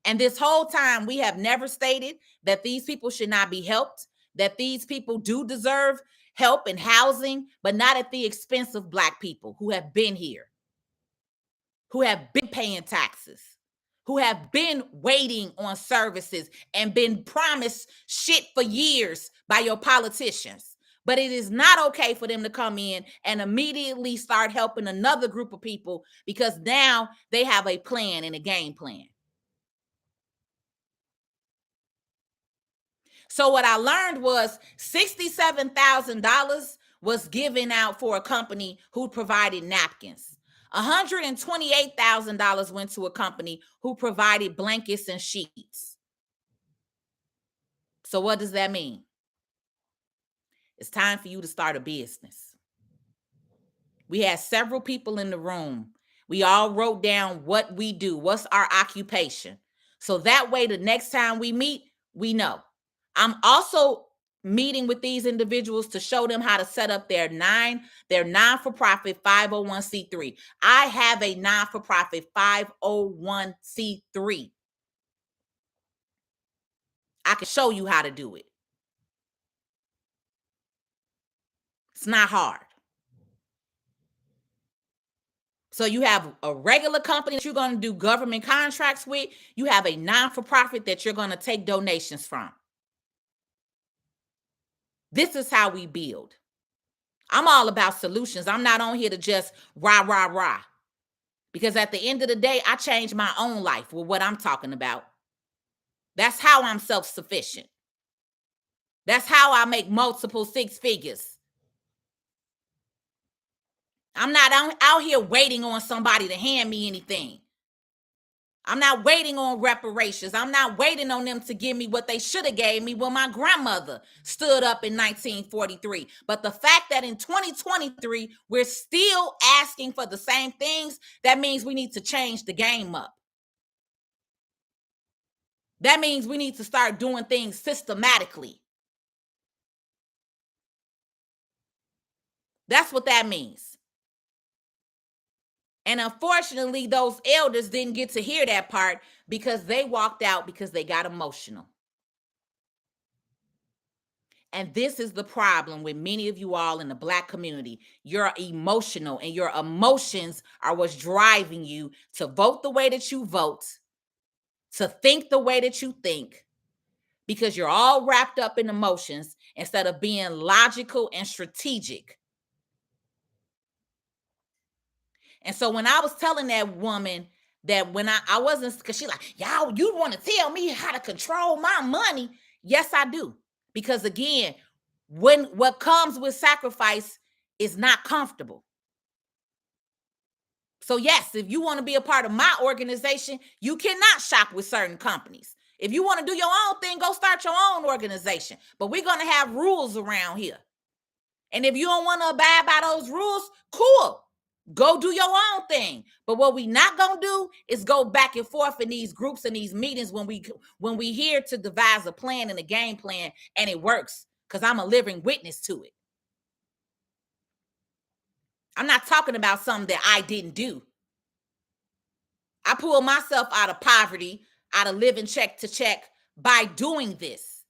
And this whole time, we have never stated that these people should not be helped, that these people do deserve help and housing, but not at the expense of Black people who have been here, who have been paying taxes, who have been waiting on services and been promised shit for years by your politicians. But it is not okay for them to come in and immediately start helping another group of people because now they have a plan and a game plan. So what I learned was $67,000 was given out for a company who provided napkins. $128,000 went to a company who provided blankets and sheets. So what does that mean? It's time for you to start a business. We had several people in the room. We all wrote down what we do, what's our occupation. So that way, the next time we meet, we know. I'm also meeting with these individuals to show them how to set up their non-for-profit 501c3. I have a non-for-profit 501c3. I can show you how to do it. It's not hard. So you have a regular company that you're going to do government contracts with. You have a non-for-profit that you're going to take donations from. This is how we build. I'm all about solutions. I'm not on here to just rah. Because at the end of the day, I changed my own life with what I'm talking about. That's how I'm self-sufficient. That's how I make multiple six figures. I'm not out here waiting on somebody to hand me anything. I'm not waiting on reparations. I'm not waiting on them to give me what they should have gave me when my grandmother stood up in 1943. But the fact that in 2023, we're still asking for the same things, that means we need to change the game up. That means we need to start doing things systematically. That's what that means. And unfortunately, those elders didn't get to hear that part because they walked out because they got emotional. And this is the problem with many of you all in the Black community. You're emotional, and your emotions are what's driving you to vote the way that you vote, to think the way that you think, because you're all wrapped up in emotions instead of being logical and strategic. And so when I was telling that woman that when I wasn't, because she's like, y'all, you want to tell me how to control my money? Yes, I do. Because again, what comes with sacrifice is not comfortable. So yes, if you want to be a part of my organization, you cannot shop with certain companies. If you want to do your own thing, go start your own organization. But we're going to have rules around here. And if you don't want to abide by those rules, cool. Go do your own thing. But what we not gonna do is go back and forth in these groups and these meetings when we here to devise a plan and a game plan, and it works, because I'm a living witness to it. I'm not talking about something that I didn't do. I pulled myself out of poverty, out of living check to check by doing this.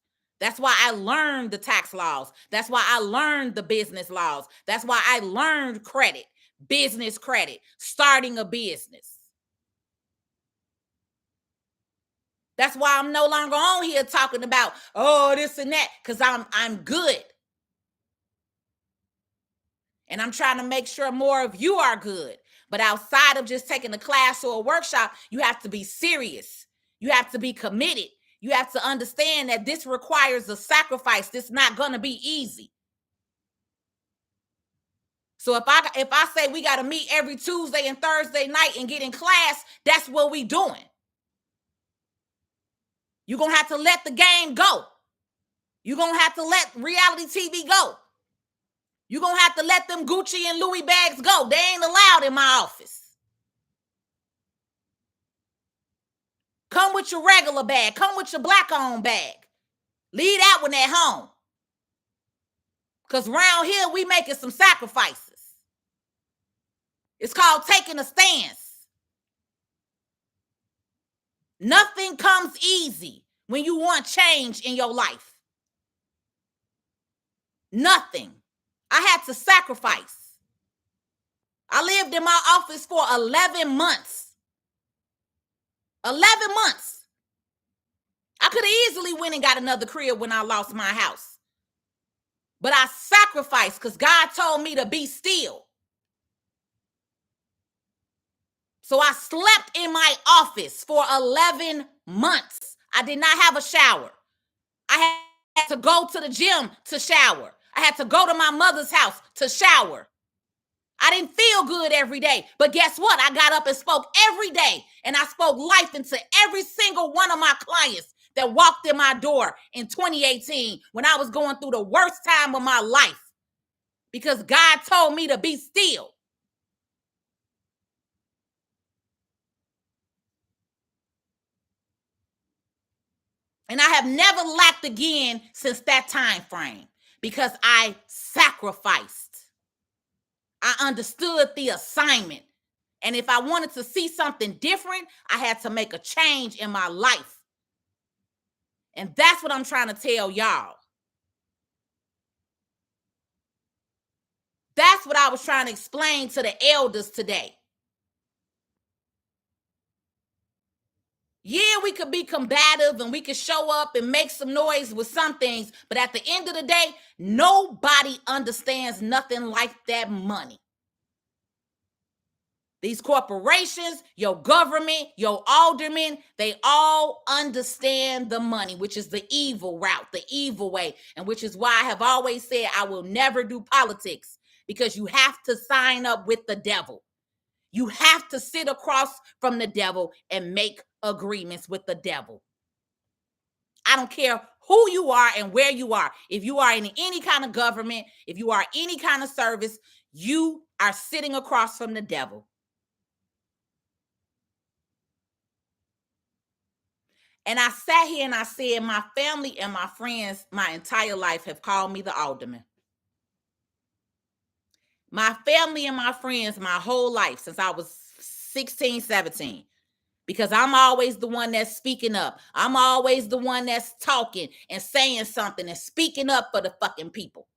That's why I learned the tax laws. That's why I learned the business laws. That's why I learned credit, business credit, starting a business. That's why I'm no longer on here talking about, oh, this and that, because I'm good. And I'm trying to make sure more of you are good. But outside of just taking a class or a workshop, you have to be serious. You have to be committed. You have to understand that this requires a sacrifice. This is not going to be easy. So if I say we got to meet every Tuesday and Thursday night and get in class, that's what we doing. You're going to have to let the game go. You're going to have to let reality TV go. You're going to have to let them Gucci and Louis bags go. They ain't allowed in my office. Come with your regular bag. Come with your black-owned bag. Leave that one at home. Because around here, we making some sacrifices. It's called taking a stance. Nothing comes easy when you want change in your life. Nothing. I had to sacrifice. I lived in my office for 11 months. 11 months. I could have easily went and got another crib when I lost my house. But I sacrificed because God told me to be still. So I slept in my office for 11 months. I did not have a shower. I had to go to the gym to shower. I had to go to my mother's house to shower. I didn't feel good every day. But guess what? I got up and spoke every day. And I spoke life into every single one of my clients that walked in my door in 2018 when I was going through the worst time of my life. Because God told me to be still. And I have never lacked again since that time frame because I sacrificed. I understood the assignment. And if I wanted to see something different, I had to make a change in my life. And that's what I'm trying to tell y'all. That's what I was trying to explain to the elders today. Yeah, we could be combative and we could show up and make some noise with some things, but at the end of the day, nobody understands nothing like that money. These corporations, your government, your aldermen, they all understand the money, which is the evil route, the evil way, and which is why I have always said I will never do politics because you have to sign up with the devil. You have to sit across from the devil and make agreements with the devil. I don't care who you are and where you are. If you are in any kind of government, if you are any kind of service, you are sitting across from the devil. And I sat here and I said, my family and my friends, my entire life have called me the alderman. My family and my friends, my whole life, since I was 16, 17, because I'm always the one that's speaking up. I'm always the one that's talking and saying something and speaking up for the fucking people.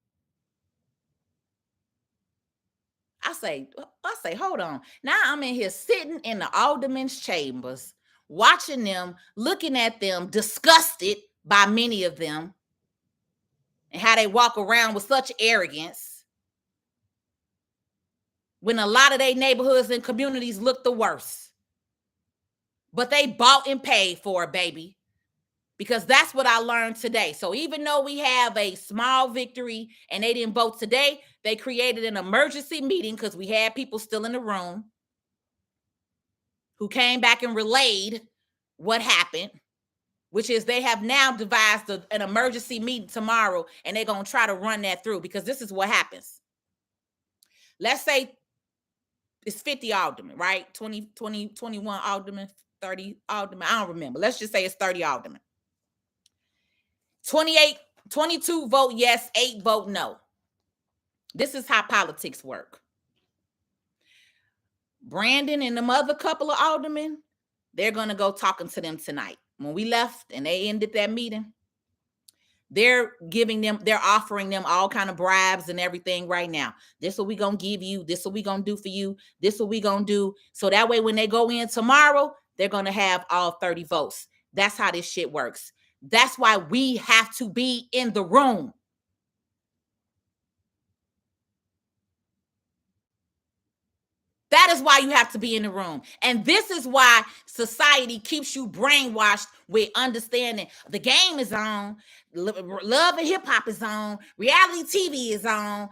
I say, hold on. Now I'm in here sitting in the alderman's chambers, watching them, looking at them, disgusted by many of them, and how they walk around with such arrogance when a lot of their neighborhoods and communities look the worst. But they bought and paid for it, baby, because that's what I learned today. So even though we have a small victory and they didn't vote today, they created an emergency meeting because we had people still in the room who came back and relayed what happened, which is they have now devised an emergency meeting tomorrow, and they're going to try to run that through because this is what happens. Let's say it's 50 aldermen, right? 21 aldermen, 30 aldermen. I don't remember. Let's just say it's 30 aldermen. 22 vote yes, 8 vote no. This is how politics work. Brandon and them other couple of aldermen, they're going to go talking to them tonight. When we left and they ended that meeting, They're offering them all kind of bribes and everything right now. This what we gonna give you. This what we gonna do for you. This what we gonna do. So that way when they go in tomorrow, they're gonna have all 30 votes. That's how this shit works. That's why we have to be in the room. That is why you have to be in the room. And this is why society keeps you brainwashed with understanding the game is on, love and hip hop is on, reality TV is on,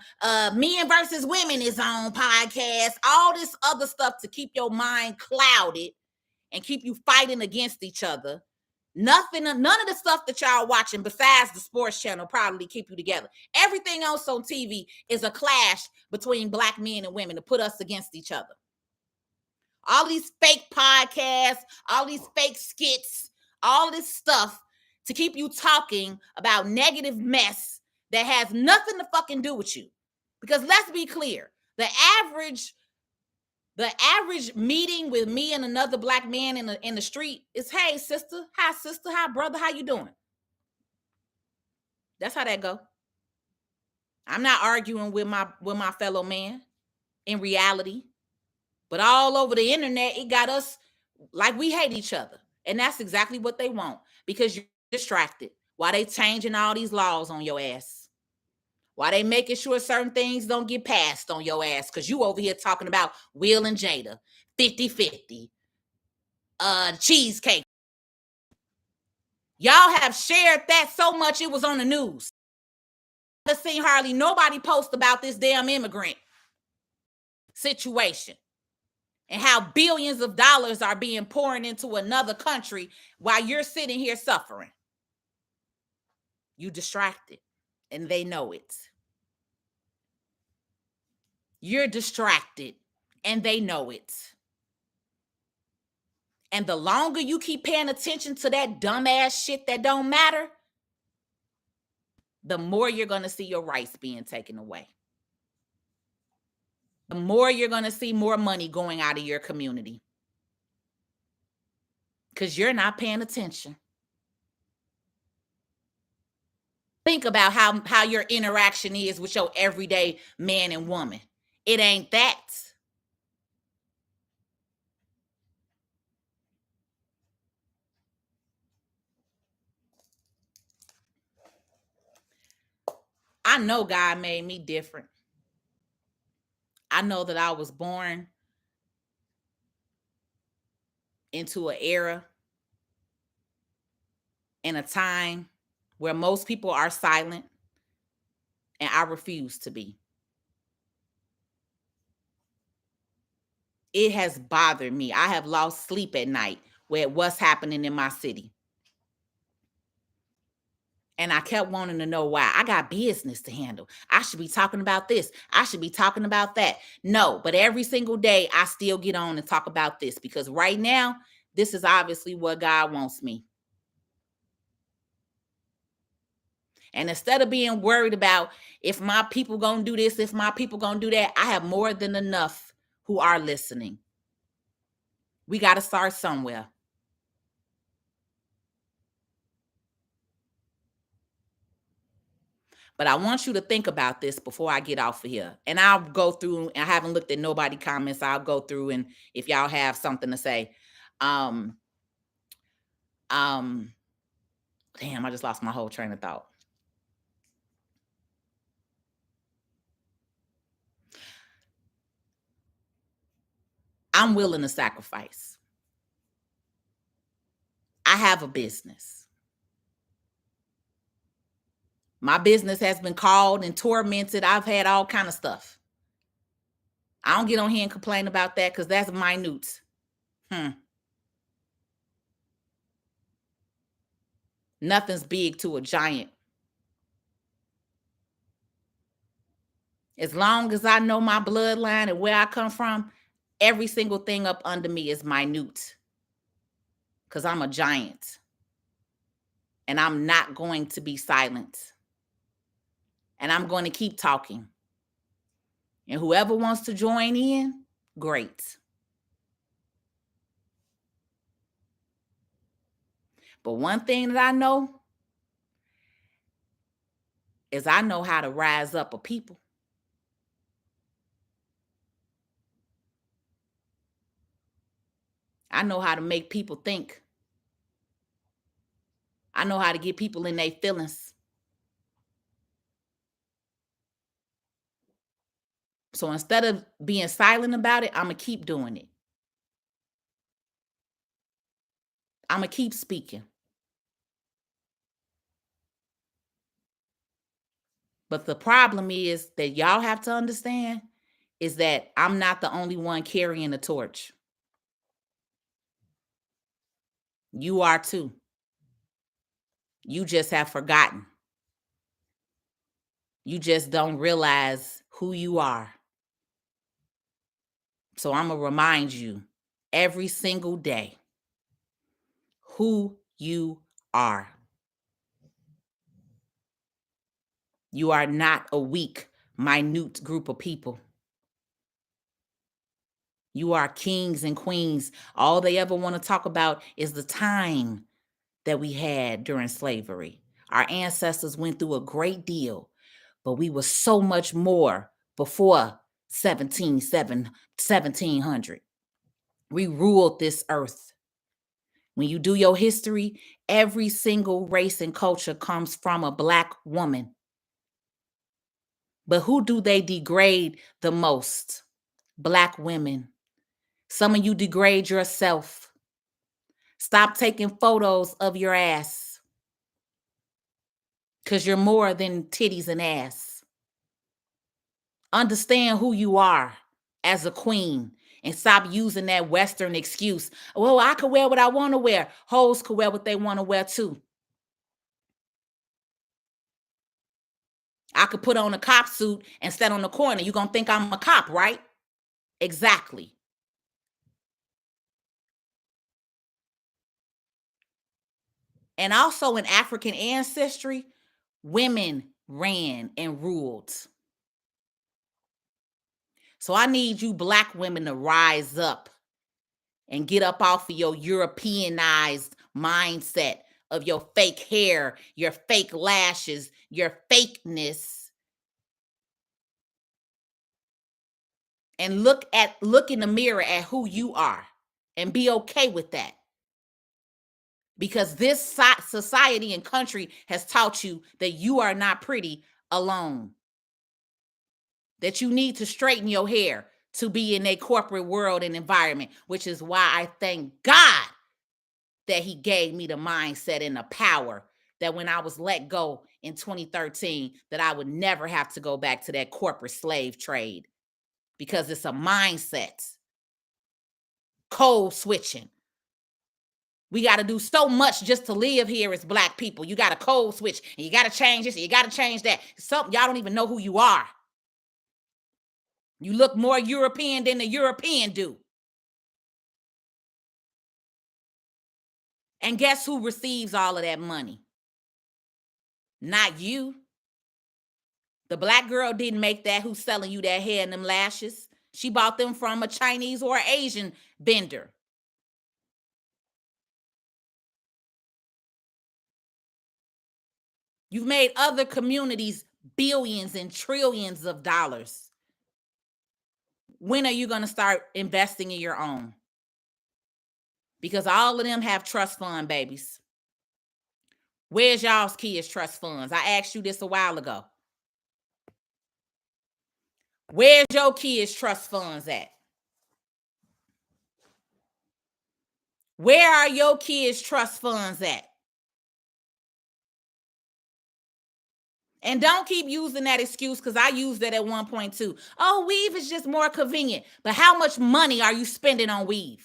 men versus women is on podcast, all this other stuff to keep your mind clouded and keep you fighting against each other. None of the stuff that y'all watching besides the sports channel probably keep you together. Everything else on TV is a clash between black men and women to put us against each other. All these fake podcasts, all these fake skits, all this stuff to keep you talking about negative mess that has nothing to fucking do with you. Because let's be clear, the average meeting with me and another black man in the street is, hey sister, hi brother, how you doing? That's how that go. I'm not arguing with my fellow man in reality, but all over the internet it got us like we hate each other. And that's exactly what they want, because you're distracted. Why they changing all these laws on your ass? Why they making sure certain things don't get passed on your ass? Because you over here talking about Will and Jada, 50-50, cheesecake. Y'all have shared that so much it was on the news. I've seen hardly nobody post about this damn immigrant situation and how billions of dollars are being poured into another country while you're sitting here suffering. You distracted, and they know it. You're distracted, and they know it. And the longer you keep paying attention to that dumbass shit that don't matter, the more you're going to see your rights being taken away. The more you're going to see more money going out of your community. Because you're not paying attention. Think about how your interaction is with your everyday man and woman. It ain't that. I know God made me different. I know that I was born into an era and a time where most people are silent, and I refuse to be. It has bothered me. I have lost sleep at night with what's happening in my city. And I kept wanting to know why. I got business to handle. I should be talking about this. I should be talking about that. No, but every single day I still get on and talk about this, because right now, this is obviously what God wants me. And instead of being worried about if my people gonna do this, if my people gonna do that, I have more than enough who are listening. We got to start somewhere. But I want you to think about this before I get off of here. And I'll go through, I haven't looked at nobody comments. I'll go through, and if y'all have something to say. Damn, I just lost my whole train of thought. I'm willing to sacrifice. I have a business. My business has been called and tormented. I've had all kind of stuff. I don't get on here and complain about that because that's minute. Nothing's big to a giant. As long as I know my bloodline and where I come from, every single thing up under me is minute. Because I'm a giant. And I'm not going to be silent. And I'm going to keep talking. And whoever wants to join in, great. But one thing that I know, is I know how to rise up a people. I know how to make people think. I know how to get people in their feelings. So instead of being silent about it, I'm going to keep doing it. I'm going to keep speaking. But the problem is that y'all have to understand is that I'm not the only one carrying the torch. You are too. You just have forgotten. You just don't realize who you are. So I'm going to remind you every single day who you are. You are not a weak, minute group of people. You are kings and queens. All they ever want to talk about is the time that we had during slavery. Our ancestors went through a great deal, but we were so much more before 1700. We ruled this earth. When you do your history, every single race and culture comes from a Black woman. But who do they degrade the most? Black women. Some of you degrade yourself. Stop taking photos of your ass because you're more than titties and ass. Understand who you are as a queen and stop using that Western excuse. Well, I could wear what I want to wear. Hoes could wear what they want to wear too. I could put on a cop suit and stand on the corner. You're going to think I'm a cop, right? Exactly. And also in African ancestry, women ran and ruled. So I need you Black women to rise up and get up off of your Europeanized mindset of your fake hair, your fake lashes, your fakeness, and look in the mirror at who you are and be okay with that. Because this society and country has taught you that you are not pretty alone. That you need to straighten your hair to be in a corporate world and environment, which is why I thank God that he gave me the mindset and the power that when I was let go in 2013, that I would never have to go back to that corporate slave trade because it's a mindset. Code switching. We got to do so much just to live here as Black people. You got to code switch and you got to change this and you got to change that. Something y'all don't even know who you are. You look more European than the European do. And guess who receives all of that money? Not you. The Black girl didn't make that who's selling you that hair and them lashes. She bought them from a Chinese or Asian vendor. You've made other communities billions and trillions of dollars. When are you going to start investing in your own? Because all of them have trust fund babies. Where's y'all's kids' trust funds? I asked you this a while ago. Where's your kids' trust funds at? Where are your kids' trust funds at? And don't keep using that excuse because I used that at one point too. Oh, weave is just more convenient. But how much money are you spending on weave?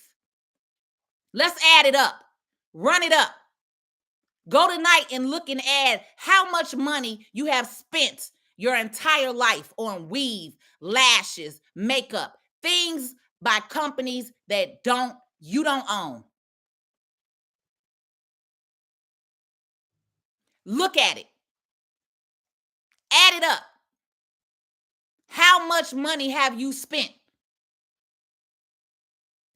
Let's add it up. Run it up. Go tonight and look and add how much money you have spent your entire life on weave, lashes, makeup, things by companies that you don't own. Look at it. Add it up. How much money have you spent?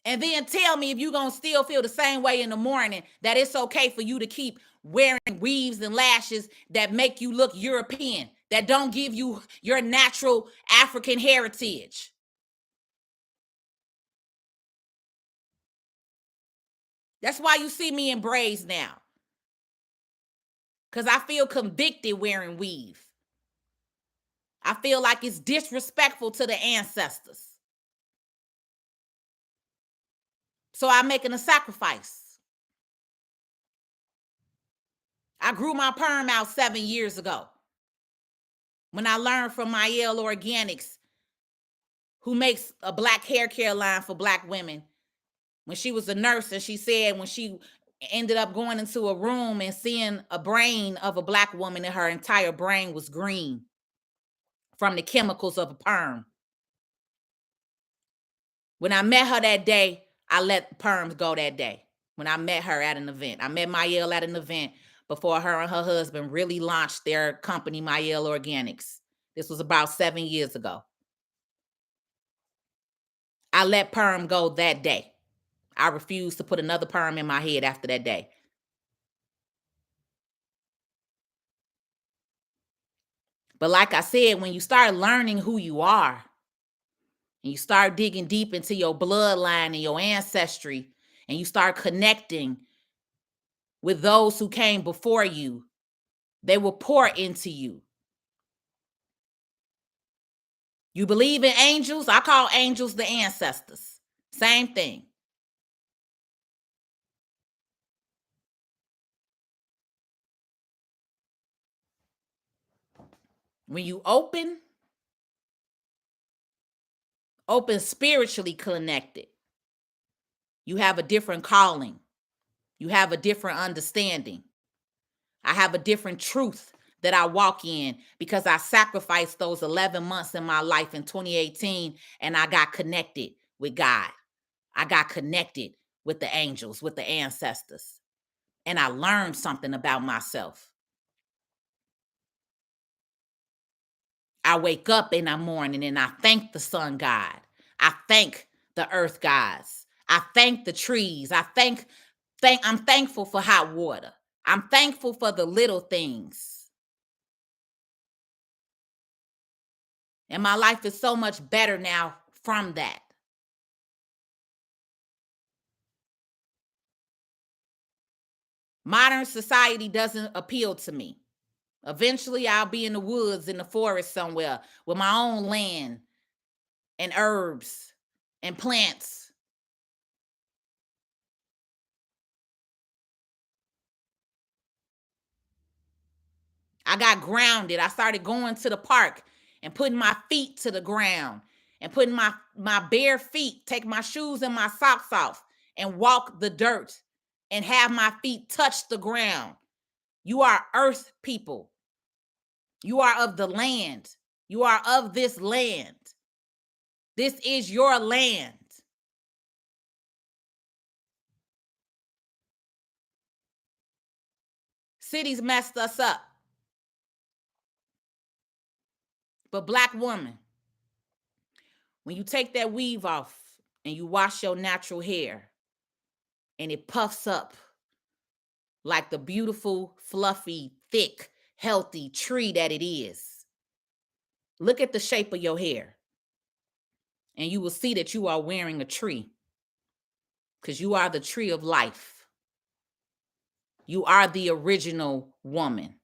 And then tell me if you're going to still feel the same way in the morning, that it's okay for you to keep wearing weaves and lashes that make you look European, that don't give you your natural African heritage. That's why you see me in braids now. Because I feel convicted wearing weave. I feel like it's disrespectful to the ancestors. So I'm making a sacrifice. I grew my perm out 7 years ago when I learned from Mielle Organics, who makes a black hair care line for black women. When she was a nurse, and she said when she ended up going into a room and seeing a brain of a black woman, and her entire brain was green from the chemicals of a perm. When I met her that day, I let perms go that day. When I met her at an event, I met Mielle at an event before her and her husband really launched their company, Mielle Organics. This was about 7 years ago. I let perm go that day. I refused to put another perm in my head after that day. But like I said, when you start learning who you are and you start digging deep into your bloodline and your ancestry, and you start connecting with those who came before you, they will pour into you. You believe in angels? I call angels the ancestors. Same thing. When you open spiritually connected, you have a different calling. You have a different understanding. I have a different truth that I walk in because I sacrificed those 11 months in my life in 2018, and I got connected with God. I got connected with the angels, with the ancestors, and I learned something about myself. I wake up in the morning and I thank the sun god. I thank the earth gods. I thank the trees. I'm thankful for hot water. I'm thankful for the little things. And my life is so much better now from that. Modern society doesn't appeal to me. Eventually, I'll be in the woods, in the forest somewhere with my own land and herbs and plants. I got grounded. I started going to the park and putting my feet to the ground and putting my bare feet, take my shoes and my socks off and walk the dirt and have my feet touch the ground. You are earth people. You are of the land. You are of this land. This is your land. Cities messed us up. But black woman, when you take that weave off and you wash your natural hair and it puffs up like the beautiful, fluffy, thick, healthy tree that it is, look at the shape of your hair and you will see that you are wearing a tree, because you are the tree of life. You are the original woman.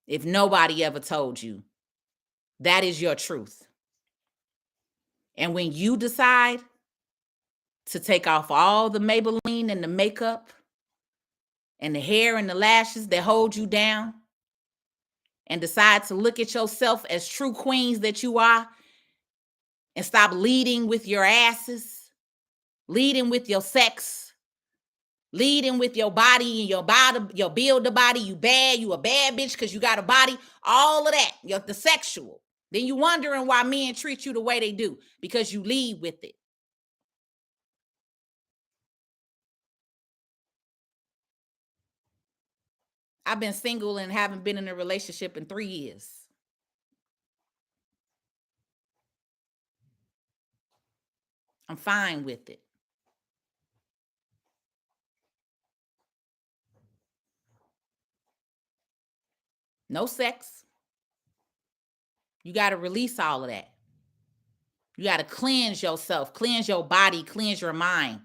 If nobody ever told you, that is your truth. And when you decide to take off all the Maybelline and the makeup and the hair and the lashes that hold you down and decide to look at yourself as true queens that you are, and stop leading with your asses, leading with your sex, leading with your body and your body, your build the body, you a bad bitch because you got a body, all of that, the sexual. Then you wondering why men treat you the way they do, because you lead with it. I've been single and haven't been in a relationship in 3 years. I'm fine with it. No sex. You got to release all of that. You got to cleanse yourself, cleanse your body, cleanse your mind.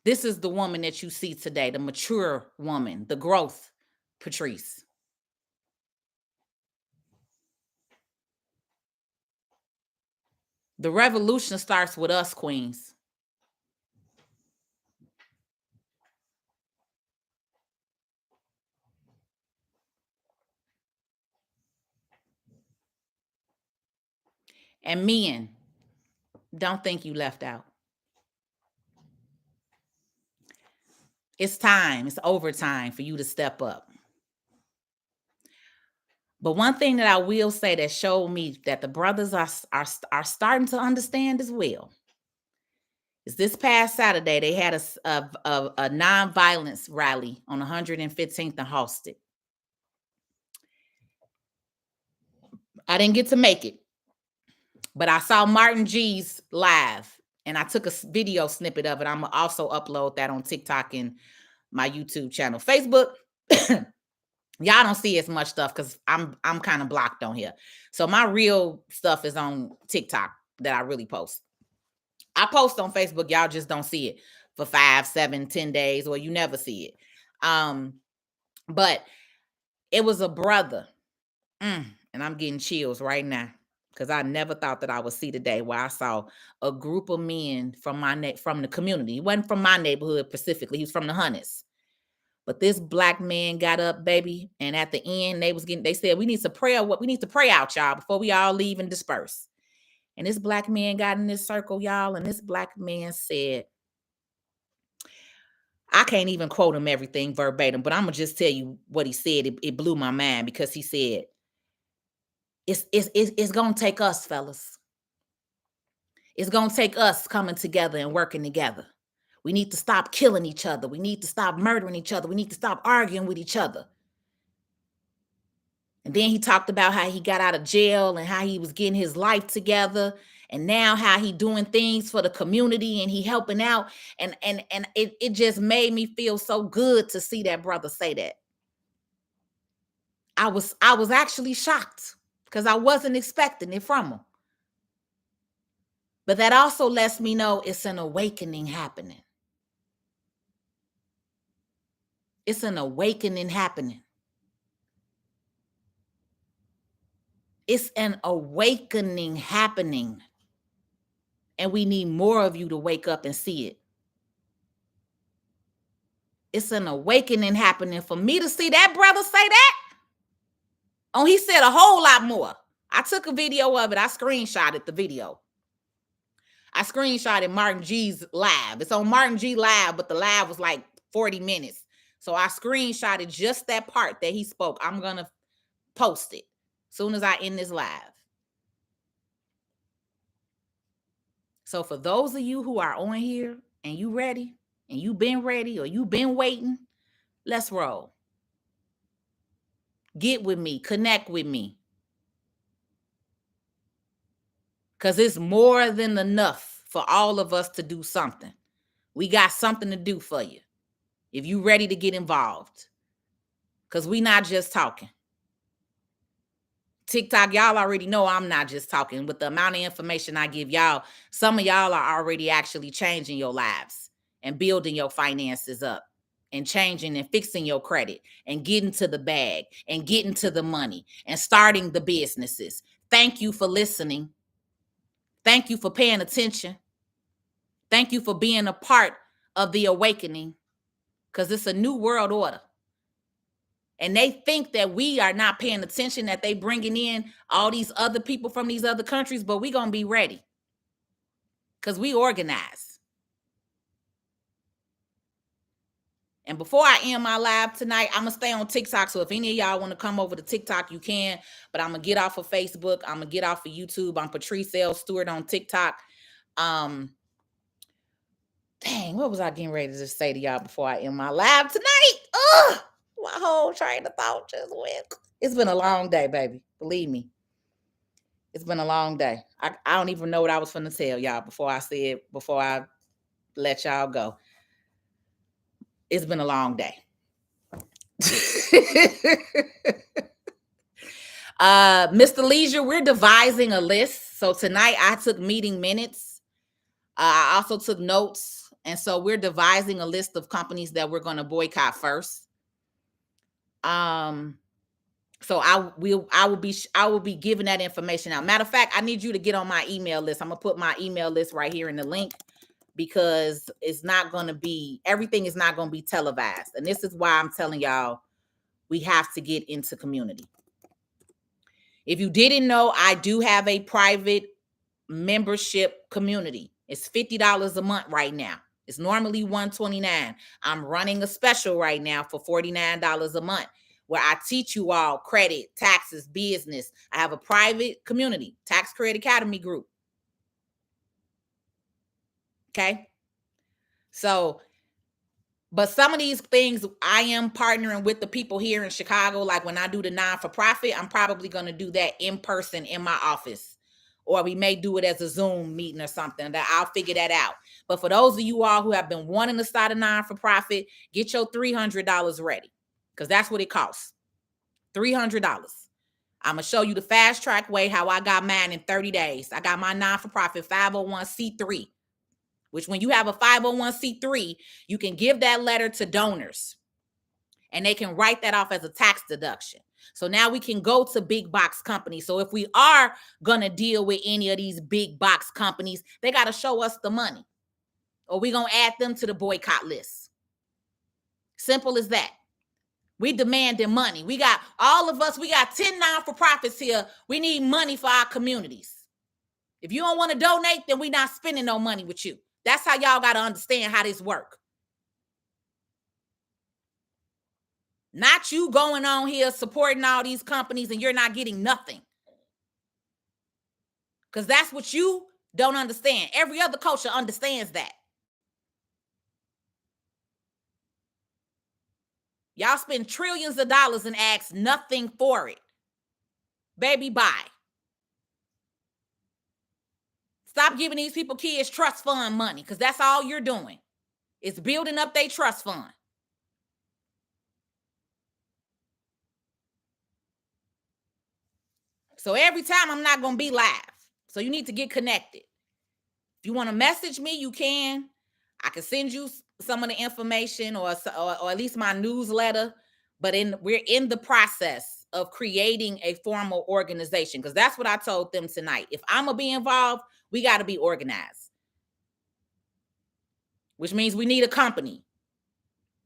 This is the woman that you see today, the mature woman, the growth, Patrice. The revolution starts with us, queens. And men, don't think you left out. It's time. It's overtime for you to step up. But one thing that I will say that showed me that the brothers are starting to understand as well is this past Saturday they had a non-violence rally on 115th and Halsted. I didn't get to make it, but I saw Martin G's live, and I took a video snippet of it. I'm gonna also upload that on TikTok and my YouTube channel. Facebook, y'all don't see as much stuff because I'm kind of blocked on here. So my real stuff is on TikTok that I really post. I post on Facebook, y'all just don't see it for 5, 7, 10 days, or you never see it. But it was a brother, and I'm getting chills right now because I never thought that I would see the day where I saw a group of men from from the community. He wasn't from my neighborhood specifically; he was from the Hunnits. But this black man got up, baby, and at the end they said we need to pray out, y'all, before we all leave and disperse. And this black man got in this circle, y'all, and this black man said, I can't even quote him everything verbatim, but I'm gonna just tell you what he said. It blew my mind because he said, it's gonna take us, fellas. It's gonna take us coming together and working together. We need to stop killing each other. We need to stop murdering each other. We need to stop arguing with each other. And then he talked about how he got out of jail and how he was getting his life together, and now how he doing things for the community and he helping out. And it just made me feel so good to see that brother say that. I was actually shocked because I wasn't expecting it from him. But that also lets me know it's an awakening happening. It's an awakening happening. It's an awakening happening. And we need more of you to wake up and see it. It's an awakening happening. For me to see that brother say that, oh, he said a whole lot more. I took a video of it. I screenshotted the video. I screenshotted Martin G's live. It's on Martin G live, but the live was like 40 minutes. So I screenshotted just that part that he spoke. I'm going to post it as soon as I end this live. So for those of you who are on here and you ready, and you've been ready, or you've been waiting, let's roll. Get with me, connect with me. Because it's more than enough for all of us to do something. We got something to do for you if you ready to get involved. Because we not just talking. TikTok, y'all already know I'm not just talking. With the amount of information I give y'all, some of y'all are already actually changing your lives and building your finances up and changing and fixing your credit and getting to the bag and getting to the money and starting the businesses. Thank you for listening. Thank you for paying attention. Thank you for being a part of the awakening, because it's a new world order. And they think that we are not paying attention, that they bringing in all these other people from these other countries, but we going to be ready because we organize. And before I end my live tonight, I'm going to stay on TikTok. So if any of y'all want to come over to TikTok, you can. But I'm going to get off of Facebook. I'm going to get off of YouTube. I'm Patrice L. Stewart on TikTok. Dang, what was I getting ready to say to y'all before I end my live tonight? Ugh! My whole train of thought just went. It's been a long day, baby. Believe me. It's been a long day. I don't even know what I was finna tell y'all before I let y'all go. It's been a long day. Mr. Leisure, we're devising a list. So tonight I took meeting minutes. I also took notes. And so we're devising a list of companies that we're going to boycott first. So I will be giving that information out. Matter of fact, I need you to get on my email list. I'm gonna put my email list right here in the link, because it's not going to be, everything is not going to be televised. And this is why I'm telling y'all, we have to get into community. If you didn't know, I do have a private membership community. It's $50 a month right now. It's normally $129. I'm running a special right now for $49 a month, where I teach you all credit, taxes, business. I have a private community, Tax Credit Academy group. Okay. So, but some of these things, I am partnering with the people here in Chicago. Like when I do the non-for-profit, I'm probably going to do that in person in my office, or we may do it as a Zoom meeting or something. That I'll figure that out. But for those of you all who have been wanting to start a non-for-profit, get your $300 ready, because that's what it costs. $300. I'm going to show you the fast track way how I got mine in 30 days. I got my non-for-profit 501c3. Which when you have a 501c3, you can give that letter to donors and they can write that off as a tax deduction. So now we can go to big box companies. So if we are going to deal with any of these big box companies, they got to show us the money, or we're going to add them to the boycott list. Simple as that. We demanding money. We got all of us, we got 10 non-for-profits here. We need money for our communities. If you don't want to donate, then we're not spending no money with you. That's how y'all got to understand how this works. Not you going on here supporting all these companies and you're not getting nothing. Because that's what you don't understand. Every other culture understands that. Y'all spend trillions of dollars and ask nothing for it. Baby, bye. Stop giving these people kids trust fund money, because that's all you're doing. It's building up their trust fund. So every time I'm not going to be live. So you need to get connected. If you want to message me, you can. I can send you some of the information, or at least my newsletter. But we're in the process of creating a formal organization, because that's what I told them tonight. If I'm going to be involved, we got to be organized, which means we need a company.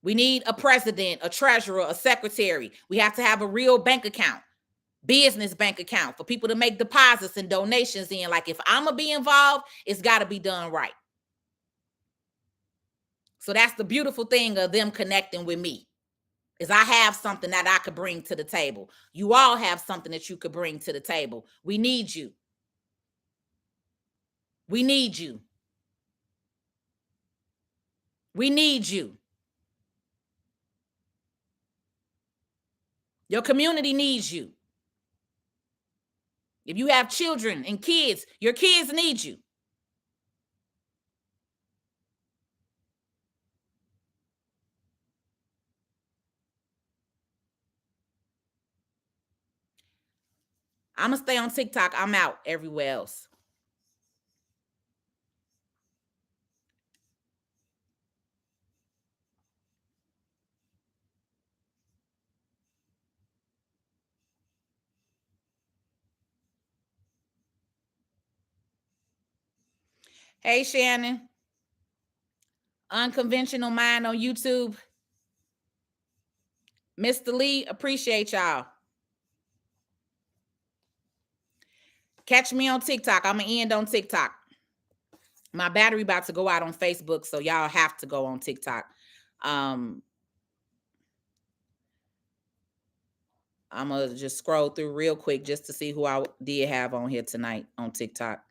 We need a president, a treasurer, a secretary. We have to have a real bank account, business bank account for people to make deposits and donations in. Like if I'm going to be involved, it's got to be done right. So that's the beautiful thing of them connecting with me, is I have something that I could bring to the table. You all have something that you could bring to the table. We need you. We need you. We need you. Your community needs you. If you have children and kids, your kids need you. I'm going to stay on TikTok. I'm out everywhere else. Hey, Shannon. Unconventional Mind on YouTube. Mr. Lee, appreciate y'all. Catch me on TikTok. I'm going to end on TikTok. My battery about to go out on Facebook, so y'all have to go on TikTok. I'm going to just scroll through real quick just to see who I did have on here tonight on TikTok.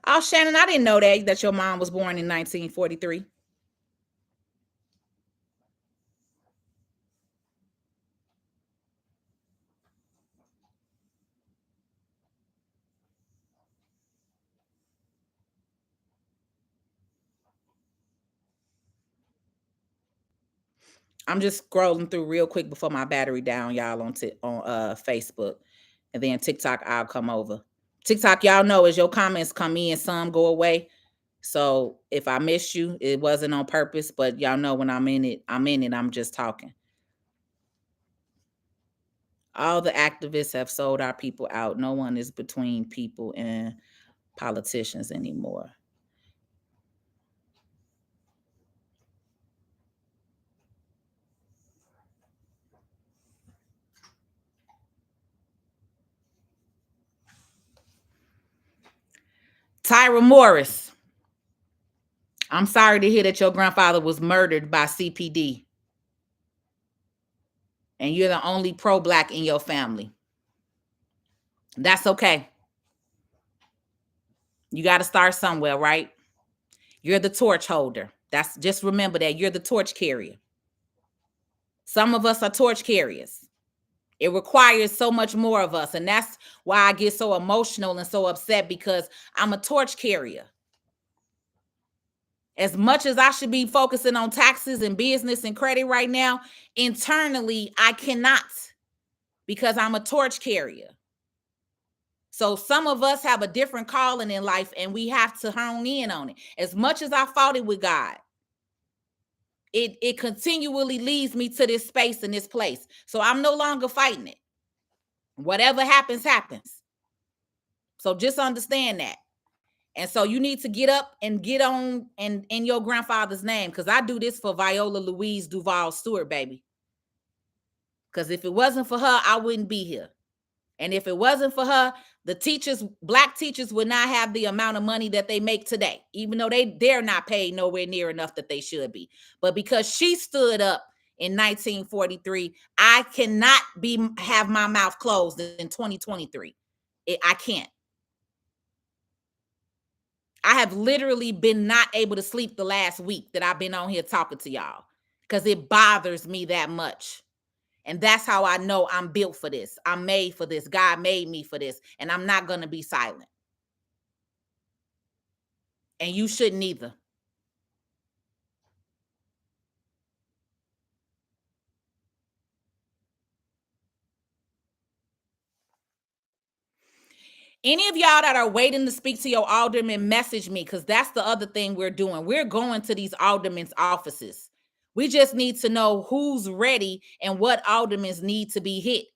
Oh, Shannon, I didn't know that your mom was born in 1943. I'm just scrolling through real quick before my battery down, y'all, on Facebook, and then TikTok. I'll come over. TikTok, y'all know, as your comments come in, some go away. So if I miss you, it wasn't on purpose, but y'all know when I'm in it, I'm in it. I'm just talking. All the activists have sold our people out. No one is between people and politicians anymore. Tyra Morris, I'm sorry to hear that your grandfather was murdered by CPD. And you're the only pro-Black in your family. That's okay. You got to start somewhere, right? You're the torch holder. That's just remember that you're the torch carrier. Some of us are torch carriers. It requires so much more of us. And that's why I get so emotional and so upset, because I'm a torch carrier. As much as I should be focusing on taxes and business and credit right now, internally, I cannot, because I'm a torch carrier. So some of us have a different calling in life, and we have to hone in on it. As much as I fought it with God, it continually leads me to this space and this place. So I'm no longer fighting it. Whatever happens, happens. So just understand that. And so you need to get up and get on and in your grandfather's name, because I do this for Viola Louise Duval Stewart, baby. Because if it wasn't for her, I wouldn't be here. And if it wasn't for her, the teachers, Black teachers, would not have the amount of money that they make today, even though they're not paid nowhere near enough that they should be. But because she stood up in 1943, I cannot have my mouth closed in 2023. I can't. I have literally been not able to sleep the last week that I've been on here talking to y'all, because it bothers me that much. And that's how I know I'm built for this. I'm made for this. God made me for this. And I'm not going to be silent. And you shouldn't either. Any of y'all that are waiting to speak to your alderman, message me, because that's the other thing we're doing. We're going to these aldermen's offices. We just need to know who's ready and what aldermans need to be hit,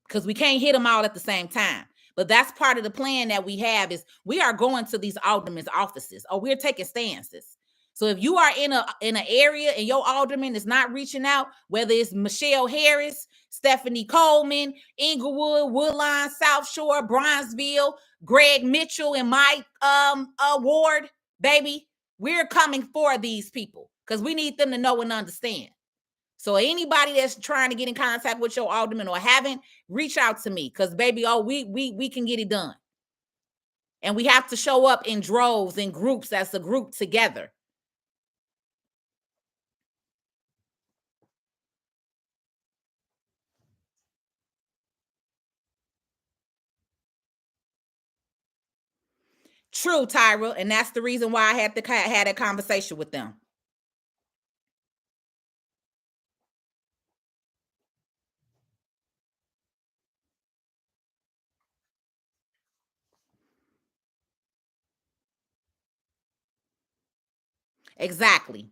because we can't hit them all at the same time. But that's part of the plan that we have, is we are going to these aldermen's offices, or we're taking stances. So if you are in an area and your alderman is not reaching out, whether it's Michelle Harris, Stephanie Coleman, Inglewood, Woodline, South Shore, Bronzeville, Greg Mitchell, and Mike Ward, baby, we're coming for these people, because we need them to know and understand. So anybody that's trying to get in contact with your alderman or haven't, reach out to me, because baby, we can get it done. And we have to show up in droves, in groups, as a group together. True, Tyra, and that's the reason why I had to had a conversation with them. Exactly.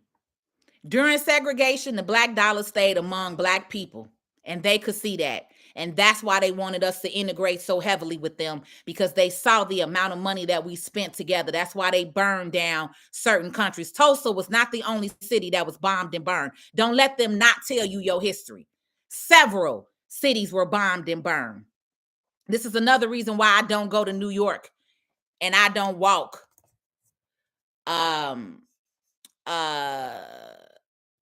During segregation, the Black dollar stayed among Black people, and they could see that. And that's why they wanted us to integrate so heavily with them, because they saw the amount of money that we spent together. That's why they burned down certain countries. Tulsa was not the only city that was bombed and burned. Don't let them not tell you your history. Several cities were bombed and burned. This is another reason why I don't go to New York and I don't walk uh